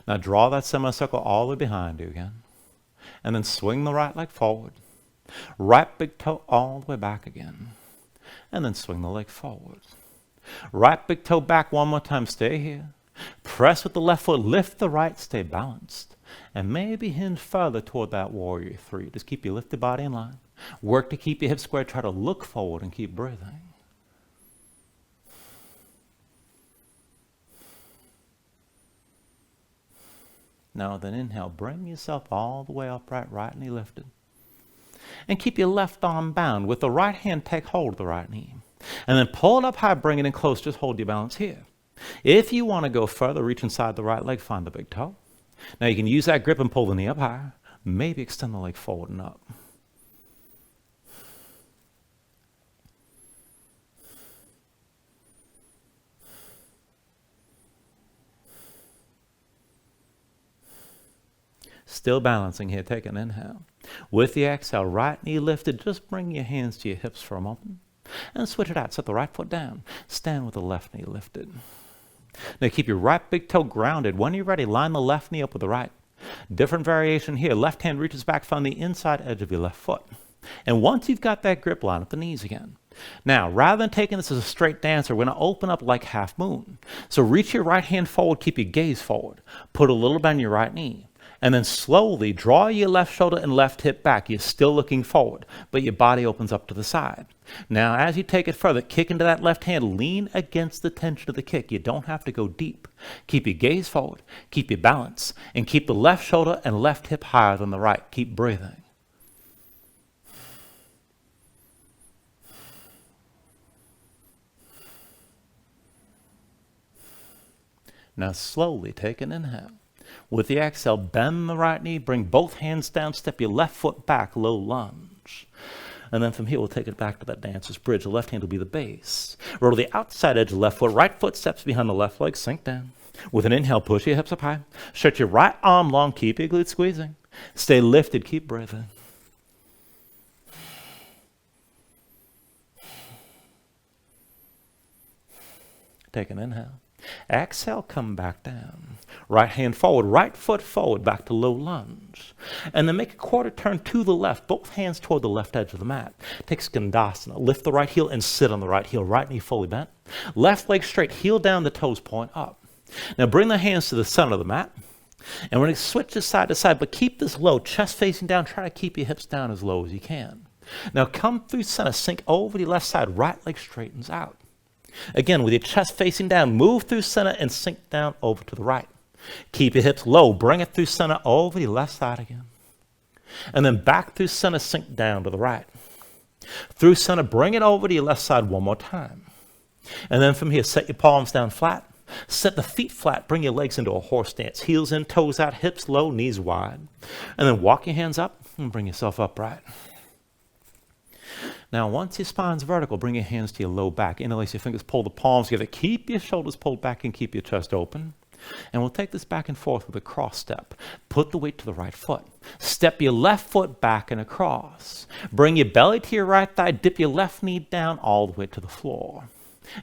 Now draw that semicircle all the way behind you again. And then swing the right leg forward. Right big toe all the way back again. And then swing the leg forward. Right big toe back one more time. Stay here. Press with the left foot, lift the right, stay balanced. And maybe hinge further toward that warrior three. Just keep your lifted body in line. Work to keep your hips square. Try to look forward and keep breathing. Now then inhale, bring yourself all the way upright, right knee lifted. And keep your left arm bound. With the right hand, take hold of the right knee. And then pull it up high, bring it in close, just hold your balance here. If you want to go further, reach inside the right leg, find the big toe. Now you can use that grip and pull the knee up higher. Maybe extend the leg forward and up. Still balancing here, take an inhale. With the exhale, right knee lifted, just bring your hands to your hips for a moment. And switch it out, set the right foot down. Stand with the left knee lifted. Now keep your right big toe grounded. When you're ready, line the left knee up with the right. Different variation here. Left hand reaches back, find the inside edge of your left foot. And once you've got that grip, line up the knees again. Now, rather than taking this as a straight dancer, we're going to open up like half moon. So reach your right hand forward, keep your gaze forward. Put a little bend on your right knee. And then slowly draw your left shoulder and left hip back. You're still looking forward, but your body opens up to the side. Now, as you take it further, kick into that left hand, lean against the tension of the kick. You don't have to go deep. Keep your gaze forward, keep your balance, and keep the left shoulder and left hip higher than the right. Keep breathing. Now slowly take an inhale. With the exhale, bend the right knee, bring both hands down, step your left foot back, low lunge. And then from here, we'll take it back to that dancer's bridge. The left hand will be the base. Roll to the outside edge of the left foot. Right foot steps behind the left leg, sink down. With an inhale, push your hips up high. Stretch your right arm long, keep your glutes squeezing. Stay lifted, keep breathing. Take an inhale. Exhale, come back down. Right hand forward, right foot forward, back to low lunge. And then make a quarter turn to the left, both hands toward the left edge of the mat. Take Skandasana. Lift the right heel and sit on the right heel. Right knee fully bent. Left leg straight, heel down, the toes point up. Now bring the hands to the center of the mat. And we're going to switch this side to side, but keep this low, chest facing down. Try to keep your hips down as low as you can. Now come through center, sink over the left side, right leg straightens out. Again, with your chest facing down, move through center and sink down over to the right. Keep your hips low, bring it through center over the left side again. And then back through center, sink down to the right. Through center, bring it over to your left side one more time. And then from here, set your palms down flat. Set the feet flat, bring your legs into a horse stance. Heels in, toes out, hips low, knees wide. And then walk your hands up and bring yourself upright. Now, once your spine's vertical, bring your hands to your low back. Interlace your fingers, pull the palms together. Keep your shoulders pulled back and keep your chest open. And we'll take this back and forth with a cross step. Put the weight to the right foot. Step your left foot back and across. Bring your belly to your right thigh. Dip your left knee down all the way to the floor.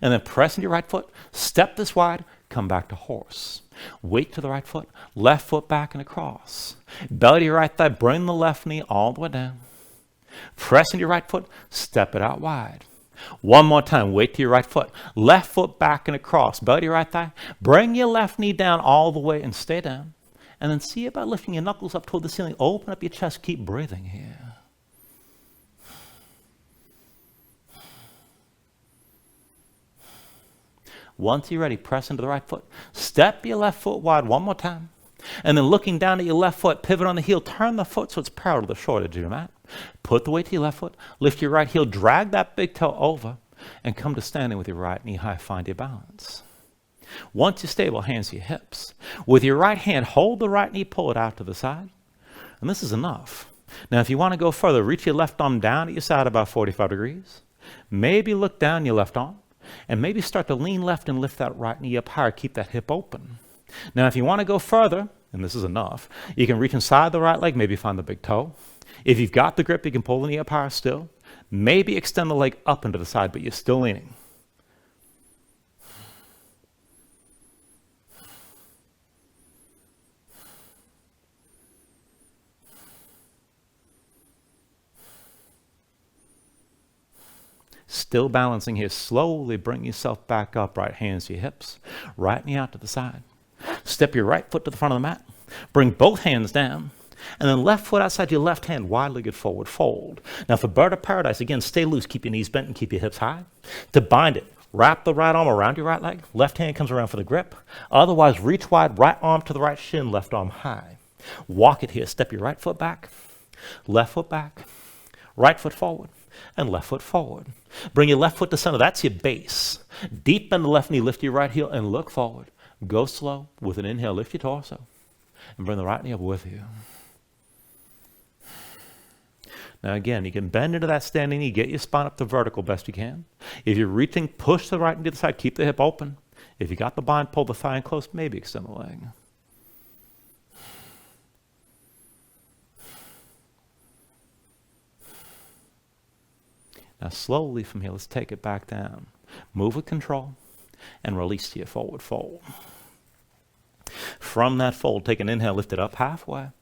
And then press into your right foot. Step this wide. Come back to horse. Weight to the right foot. Left foot back and across. Belly to your right thigh. Bring the left knee all the way down. Press into your right foot, step it out wide. One more time, weight to your right foot. Left foot back and across, belly to your right thigh. Bring your left knee down all the way and stay down. And then see about lifting your knuckles up toward the ceiling. Open up your chest, keep breathing here. Once you're ready, press into the right foot. Step your left foot wide one more time. And then looking down at your left foot, pivot on the heel, turn the foot so it's parallel to the short edge of your mat. Put the weight to your left foot, lift your right heel, drag that big toe over, and come to standing with your right knee high, find your balance. Once you're stable, hands to your hips. With your right hand, hold the right knee, pull it out to the side. And this is enough. Now, if you want to go further, reach your left arm down at your side about 45 degrees. Maybe look down your left arm. And maybe start to lean left and lift that right knee up higher. Keep that hip open. Now, if you want to go further, and this is enough, you can reach inside the right leg, maybe find the big toe. If you've got the grip, you can pull the knee up higher still. Maybe extend the leg up into the side, but you're still leaning. Still balancing here. Slowly bring yourself back up. Right hands to your hips. Right knee out to the side. Step your right foot to the front of the mat. Bring both hands down. And then left foot outside your left hand, wide-legged forward fold. Now for bird of paradise, again, stay loose. Keep your knees bent and keep your hips high. To bind it, wrap the right arm around your right leg. Left hand comes around for the grip. Otherwise, reach wide, right arm to the right shin, left arm high. Walk it here. Step your right foot back. Left foot back. Right foot forward. And left foot forward. Bring your left foot to center. That's your base. Deep bend the left knee. Lift your right heel and look forward. Go slow. With an inhale, lift your torso. And bring the right knee up with you. Now again, you can bend into that standing knee. Get your spine up to vertical best you can. If you're reaching, push the right knee to the side. Keep the hip open. If you got the bind, pull the thigh in close. Maybe extend the leg. Now slowly from here, let's take it back down. Move with control and release to your forward fold. From that fold, take an inhale, lift it up halfway. And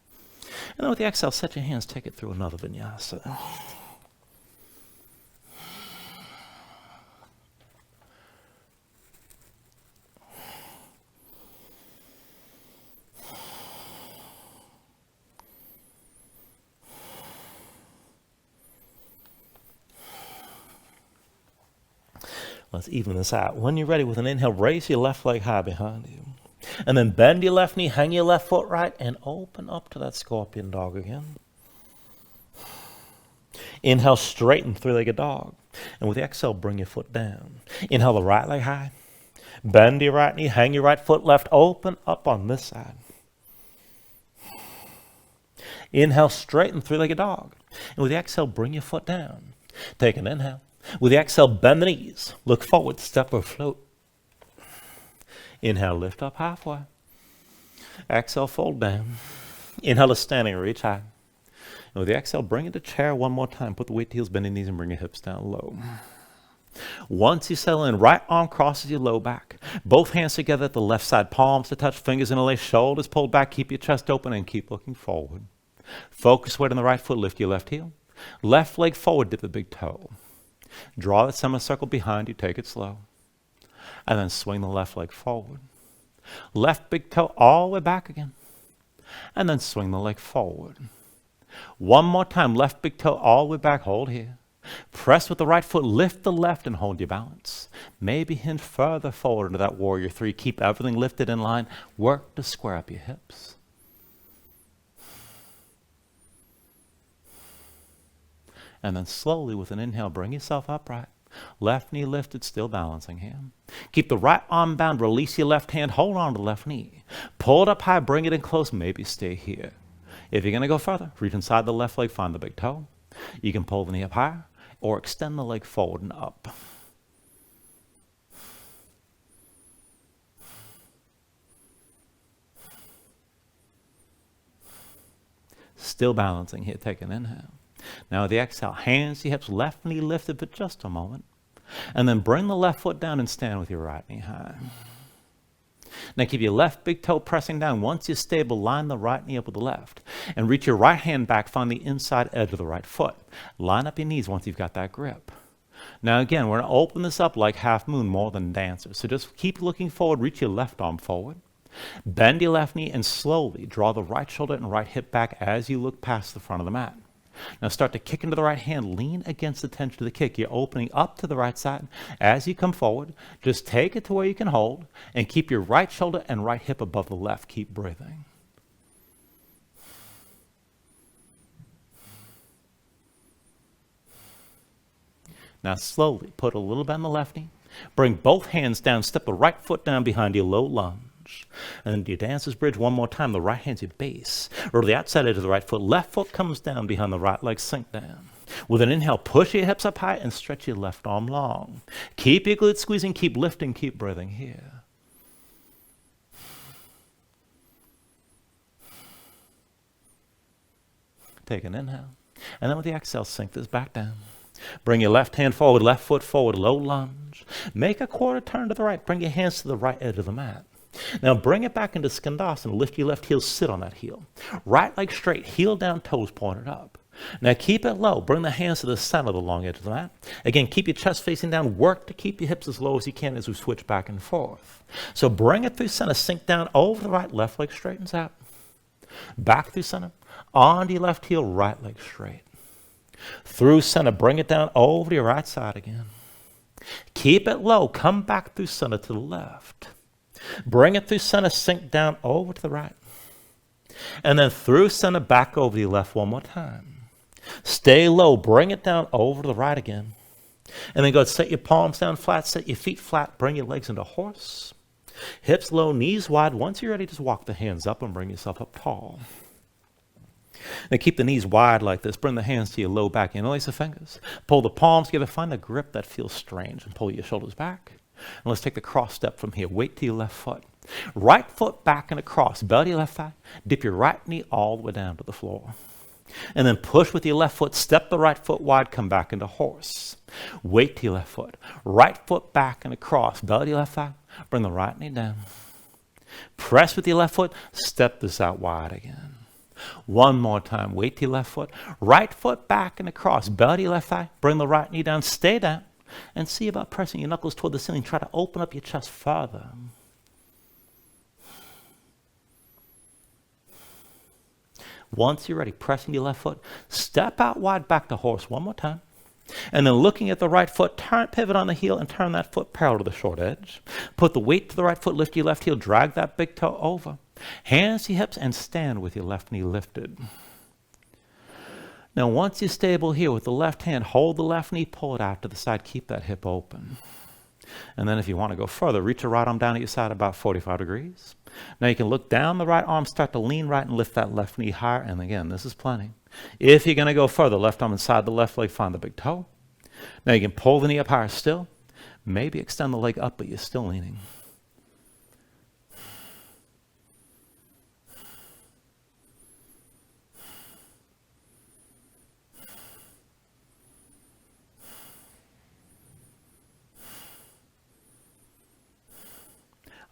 then with the exhale, set your hands, take it through another vinyasa. Let's even this out. When you're ready with an inhale, raise your left leg high behind you. And then bend your left knee, hang your left foot right, and open up to that scorpion dog again. Inhale, straighten three-legged dog. And with the exhale, bring your foot down. Inhale the right leg high. Bend your right knee, hang your right foot left, open up on this side. Inhale, straighten three-legged dog. And with the exhale, bring your foot down. Take an inhale. With the exhale, bend the knees. Look forward, step or float. Inhale, lift up halfway. Exhale, fold down. Inhale to standing, reach high. And with the exhale, bring it to chair one more time. Put the weight to heels, bend your knees, and bring your hips down low. Once you settle in, right arm crosses your low back. Both hands together at the left side, palms to touch, fingers interlace, shoulders pulled back. Keep your chest open and keep looking forward. Focus weight on the right foot, lift your left heel. Left leg forward, dip the big toe. Draw that semicircle behind you, take it slow. And then swing the left leg forward. Left big toe all the way back again. And then swing the leg forward. One more time, left big toe all the way back, hold here. Press with the right foot, lift the left and hold your balance. Maybe hinge further forward into that warrior three. Keep everything lifted in line. Work to square up your hips. And then slowly with an inhale, bring yourself upright. Left knee lifted, still balancing here. Keep the right arm bound, release your left hand, hold on to the left knee. Pull it up high, bring it in close, maybe stay here. If you're going to go further, reach inside the left leg, find the big toe. You can pull the knee up higher or extend the leg forward and up. Still balancing here, take an inhale. Now with the exhale, hands to hips, left knee lifted for just a moment. And then bring the left foot down and stand with your right knee high. Now keep your left big toe pressing down. Once you're stable, line the right knee up with the left. And reach your right hand back, find the inside edge of the right foot. Line up your knees once you've got that grip. Now again, we're going to open this up like half moon, more than dancer. So just keep looking forward, reach your left arm forward. Bend your left knee and slowly draw the right shoulder and right hip back as you look past the front of the mat. Now start to kick into the right hand, lean against the tension of the kick. You're opening up to the right side. As you come forward, just take it to where you can hold and keep your right shoulder and right hip above the left. Keep breathing. Now slowly put a little bend in the left knee. Bring both hands down, step the right foot down behind your low lunge. And then you dance this bridge one more time. The right hand's your base. Or to the outside edge of the right foot. Left foot comes down behind the right leg, sink down. With an inhale, push your hips up high and stretch your left arm long. Keep your glutes squeezing, keep lifting, keep breathing here. Take an inhale. And then with the exhale, sink this back down. Bring your left hand forward, left foot forward, low lunge. Make a quarter turn to the right. Bring your hands to the right edge of the mat. Now bring it back into Skandasana. Lift your left heel, sit on that heel. Right leg straight, heel down, toes pointed up. Now keep it low. Bring the hands to the center of the long edge of the mat. Again, keep your chest facing down. Work to keep your hips as low as you can as we switch back and forth. So bring it through center, sink down over the right, left leg straightens out. Back through center, onto your left heel, right leg straight. Through center, bring it down over to your right side again. Keep it low. Come back through center to the left. Bring it through center, sink down over to the right. And then through center, back over to your left one more time. Stay low. Bring it down over to the right again. And then go ahead, set your palms down flat, set your feet flat, bring your legs into horse. Hips low, knees wide. Once you're ready, just walk the hands up and bring yourself up tall. Now keep the knees wide like this. Bring the hands to your low back. Interlace the fingers. Pull the palms together. Find a grip that feels strange and pull your shoulders back. And let's take the cross step from here. Weight to your left foot. Right foot back and across. Belly to your left thigh. Dip your right knee all the way down to the floor. And then push with your left foot. Step the right foot wide. Come back into horse. Weight to your left foot. Right foot back and across. Belly to your left thigh. Bring the right knee down. Press with your left foot. Step this out wide again. One more time. Weight to your left foot. Right foot back and across. Belly to your left thigh. Bring the right knee down. Stay down. And see about pressing your knuckles toward the ceiling. Try to open up your chest further. Once you're ready, pressing your left foot. Step out wide back to horse one more time. And then looking at the right foot, turn, pivot on the heel and turn that foot parallel to the short edge. Put the weight to the right foot, lift your left heel, drag that big toe over. Hands to your hips and stand with your left knee lifted. Now once you're stable here with the left hand, hold the left knee, pull it out to the side, keep that hip open. And then if you want to go further, reach your right arm down at your side about 45 degrees. Now you can look down the right arm, start to lean right and lift that left knee higher. And again, this is plenty. If you're going to go further, left arm inside the left leg, find the big toe. Now you can pull the knee up higher still. Maybe extend the leg up, but you're still leaning.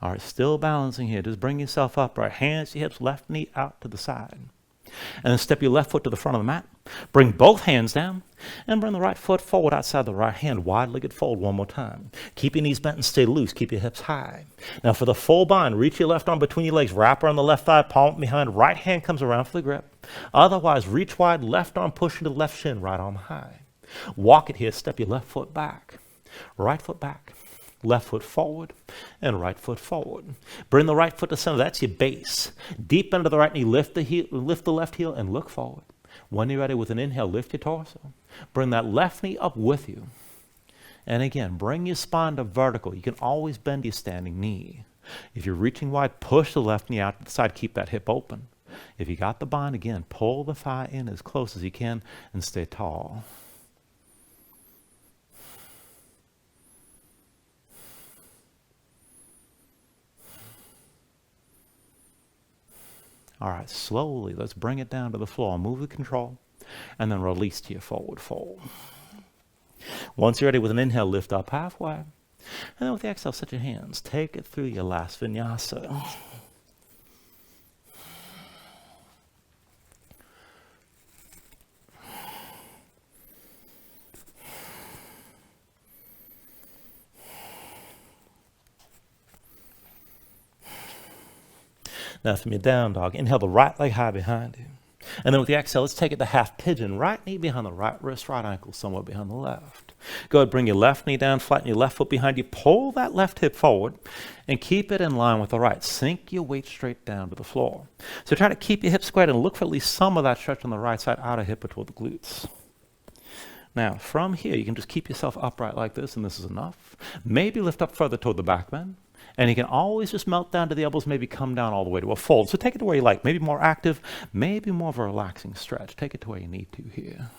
All right, still balancing here. Just bring yourself upright. Hands to your hips, left knee out to the side. And then step your left foot to the front of the mat. Bring both hands down and bring the right foot forward outside the right hand. Wide-legged fold one more time. Keep your knees bent and stay loose. Keep your hips high. Now for the full bind, reach your left arm between your legs. Wrap around the left thigh, palm behind. Right hand comes around for the grip. Otherwise, reach wide, left arm push into the left shin, right arm high. Walk it here. Step your left foot back. Right foot back. Left foot forward and right foot forward. Bring the right foot to center. That's your base. Deep into the right knee. Lift the left heel and look forward. When you're ready with an inhale, lift your torso. Bring that left knee up with you. And again, bring your spine to vertical. You can always bend your standing knee. If you're reaching wide, push the left knee out to the side. Keep that hip open. If you got the bind, again, pull the thigh in as close as you can and stay tall. All right, slowly, let's bring it down to the floor. Move the control, and then release to your forward fold. Once you're ready with an inhale, lift up halfway. And then with the exhale, set your hands. Take it through your last vinyasa. Now from your down dog, inhale the right leg high behind you. And then with the exhale, let's take it to half pigeon. Right knee behind the right wrist, right ankle somewhat behind the left. Go ahead, bring your left knee down, flatten your left foot behind you. Pull that left hip forward and keep it in line with the right. Sink your weight straight down to the floor. So try to keep your hips squared and look for at least some of that stretch on the right side, outer hip or toward the glutes. Now, from here, you can just keep yourself upright like this, and this is enough. Maybe lift up further toward the back bend. And you can always just melt down to the elbows, maybe come down all the way to a fold. So take it to where you like, maybe more active, maybe more of a relaxing stretch. Take it to where you need to here.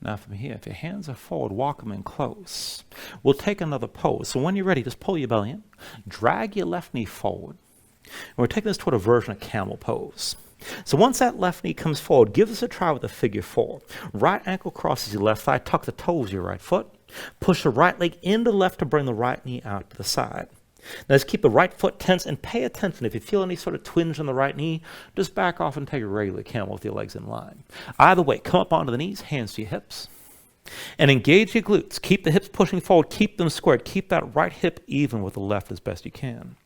Now from here, if your hands are forward, walk them in close. We'll take another pose. So when you're ready, just pull your belly in, drag your left knee forward. And we're taking this toward a version of camel pose. So once that left knee comes forward, give this a try with a figure four. Right ankle crosses your left thigh, tuck the toes of your right foot. Push the right leg into the left to bring the right knee out to the side. Now just keep the right foot tense and pay attention. If you feel any sort of twinge on the right knee, just back off and take a regular camel with your legs in line. Either way, come up onto the knees, hands to your hips, and engage your glutes. Keep the hips pushing forward, keep them squared. Keep that right hip even with the left as best you can.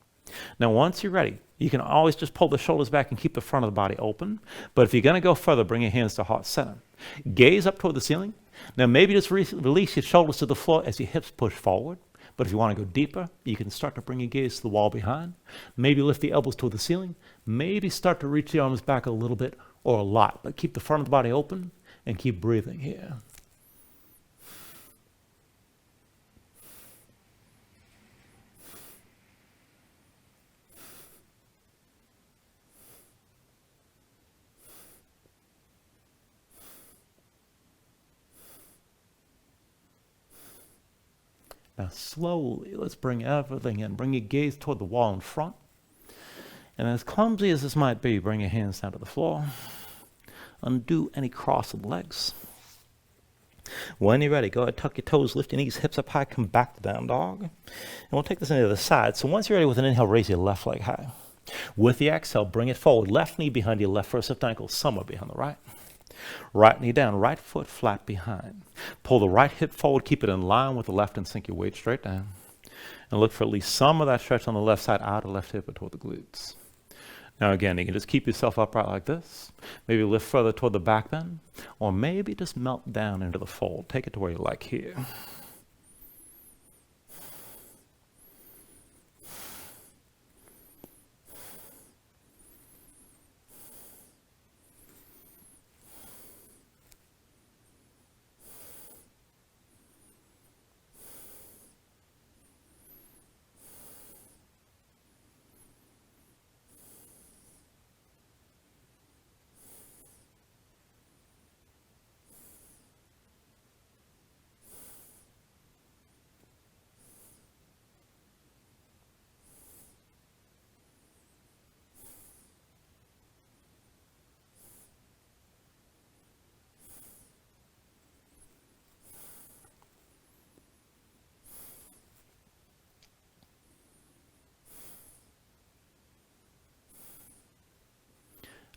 Now once you're ready, you can always just pull the shoulders back and keep the front of the body open. But if you're going to go further, bring your hands to heart center. Gaze up toward the ceiling. Now maybe just release your shoulders to the floor as your hips push forward. But if you want to go deeper, you can start to bring your gaze to the wall behind. Maybe lift the elbows toward the ceiling. Maybe start to reach the arms back a little bit or a lot. But keep the front of the body open and keep breathing here. Now slowly, let's bring everything in. Bring your gaze toward the wall in front. And as clumsy as this might be, bring your hands down to the floor. Undo any crossed legs. When you're ready, go ahead, tuck your toes, lift your knees, hips up high, come back to down dog. And we'll take this into the other side. So once you're ready with an inhale, raise your left leg high. With the exhale, bring it forward. Left knee behind your left first left ankle, somewhere behind the right. Right knee down, right foot flat behind. Pull the right hip forward, keep it in line with the left and sink your weight straight down. And look for at least some of that stretch on the left side, outer left hip or toward the glutes. Now again, you can just keep yourself upright like this. Maybe lift further toward the back bend, or maybe just melt down into the fold. Take it to where you like here.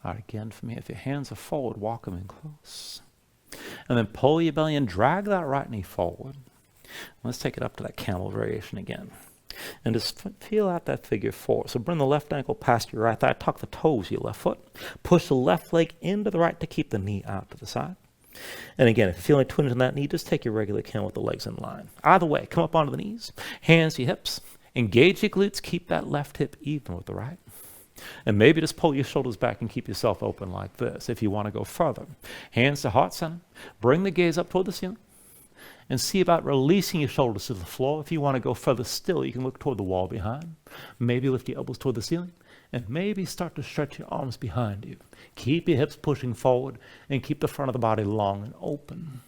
All right, again from here, if your hands are forward, walk them in close. And then pull your belly in, drag that right knee forward. Let's take it up to that camel variation again. And just feel out that figure four. So bring the left ankle past your right thigh, tuck the toes of your left foot. Push the left leg into the right to keep the knee out to the side. And again, if you're feeling a twinge in that knee, just take your regular camel with the legs in line. Either way, come up onto the knees, hands to your hips, engage your glutes, keep that left hip even with the right. And maybe just pull your shoulders back and keep yourself open like this if you want to go further. Hands to heart center. Bring the gaze up toward the ceiling. And see about releasing your shoulders to the floor. If you want to go further still, you can look toward the wall behind. Maybe lift your elbows toward the ceiling. And maybe start to stretch your arms behind you. Keep your hips pushing forward and keep the front of the body long and open.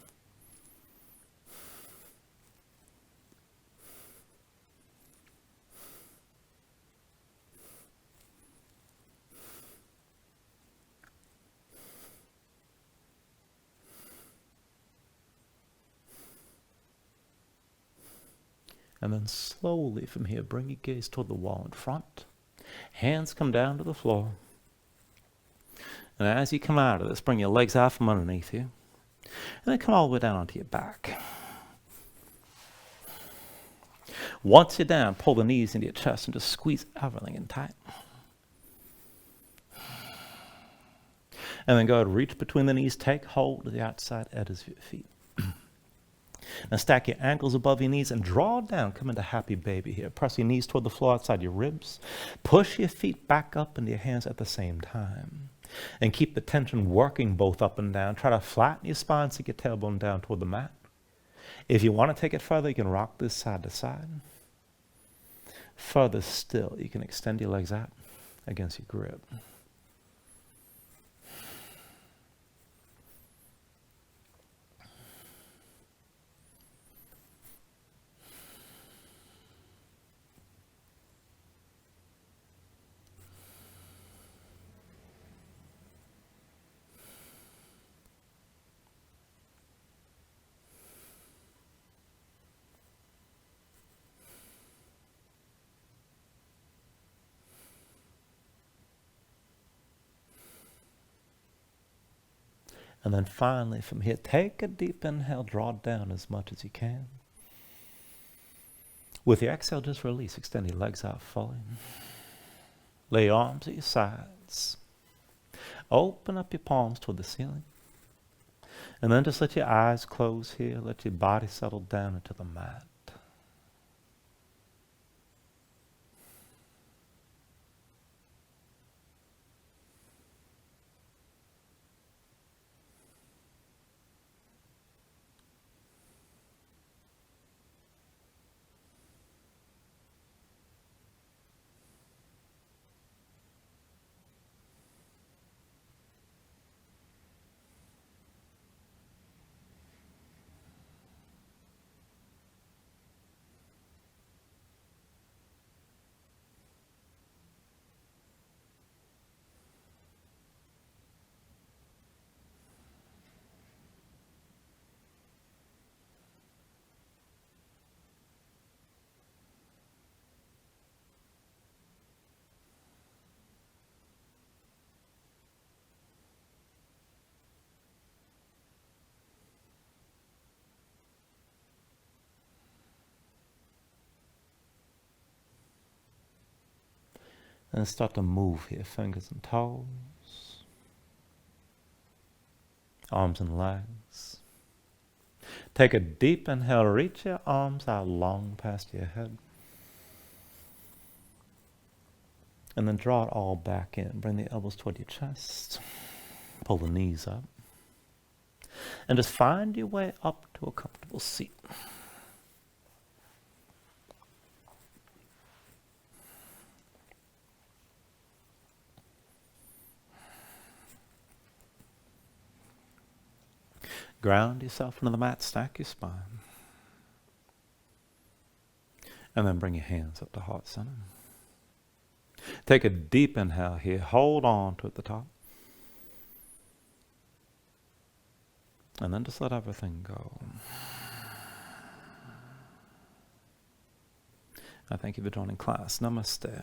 And then slowly from here, bring your gaze toward the wall in front. Hands come down to the floor. And as you come out of this, bring your legs out from underneath you. And then come all the way down onto your back. Once you're down, pull the knees into your chest and just squeeze everything in tight. And then go ahead, reach between the knees, take hold of the outside edges of your feet. Now stack your ankles above your knees and draw down. Come into happy baby here. Press your knees toward the floor outside your ribs. Push your feet back up into your hands at the same time. And keep the tension working both up and down. Try to flatten your spine, sink your tailbone down toward the mat. If you want to take it further, you can rock this side to side. Further still, you can extend your legs out against your grip. And then finally from here, take a deep inhale, draw down as much as you can. With your exhale, just release, extend your legs out fully. Lay your arms at your sides. Open up your palms toward the ceiling. And then just let your eyes close here, let your body settle down into the mat. And start to move here, fingers and toes, arms and legs. Take a deep inhale, reach your arms out long past your head. And then draw it all back in. Bring the elbows toward your chest. Pull the knees up. And just find your way up to a comfortable seat. Ground yourself into the mat, stack your spine. And then bring your hands up to heart center. Take a deep inhale here. Hold on to at the top. And then just let everything go. I thank you for joining class. Namaste.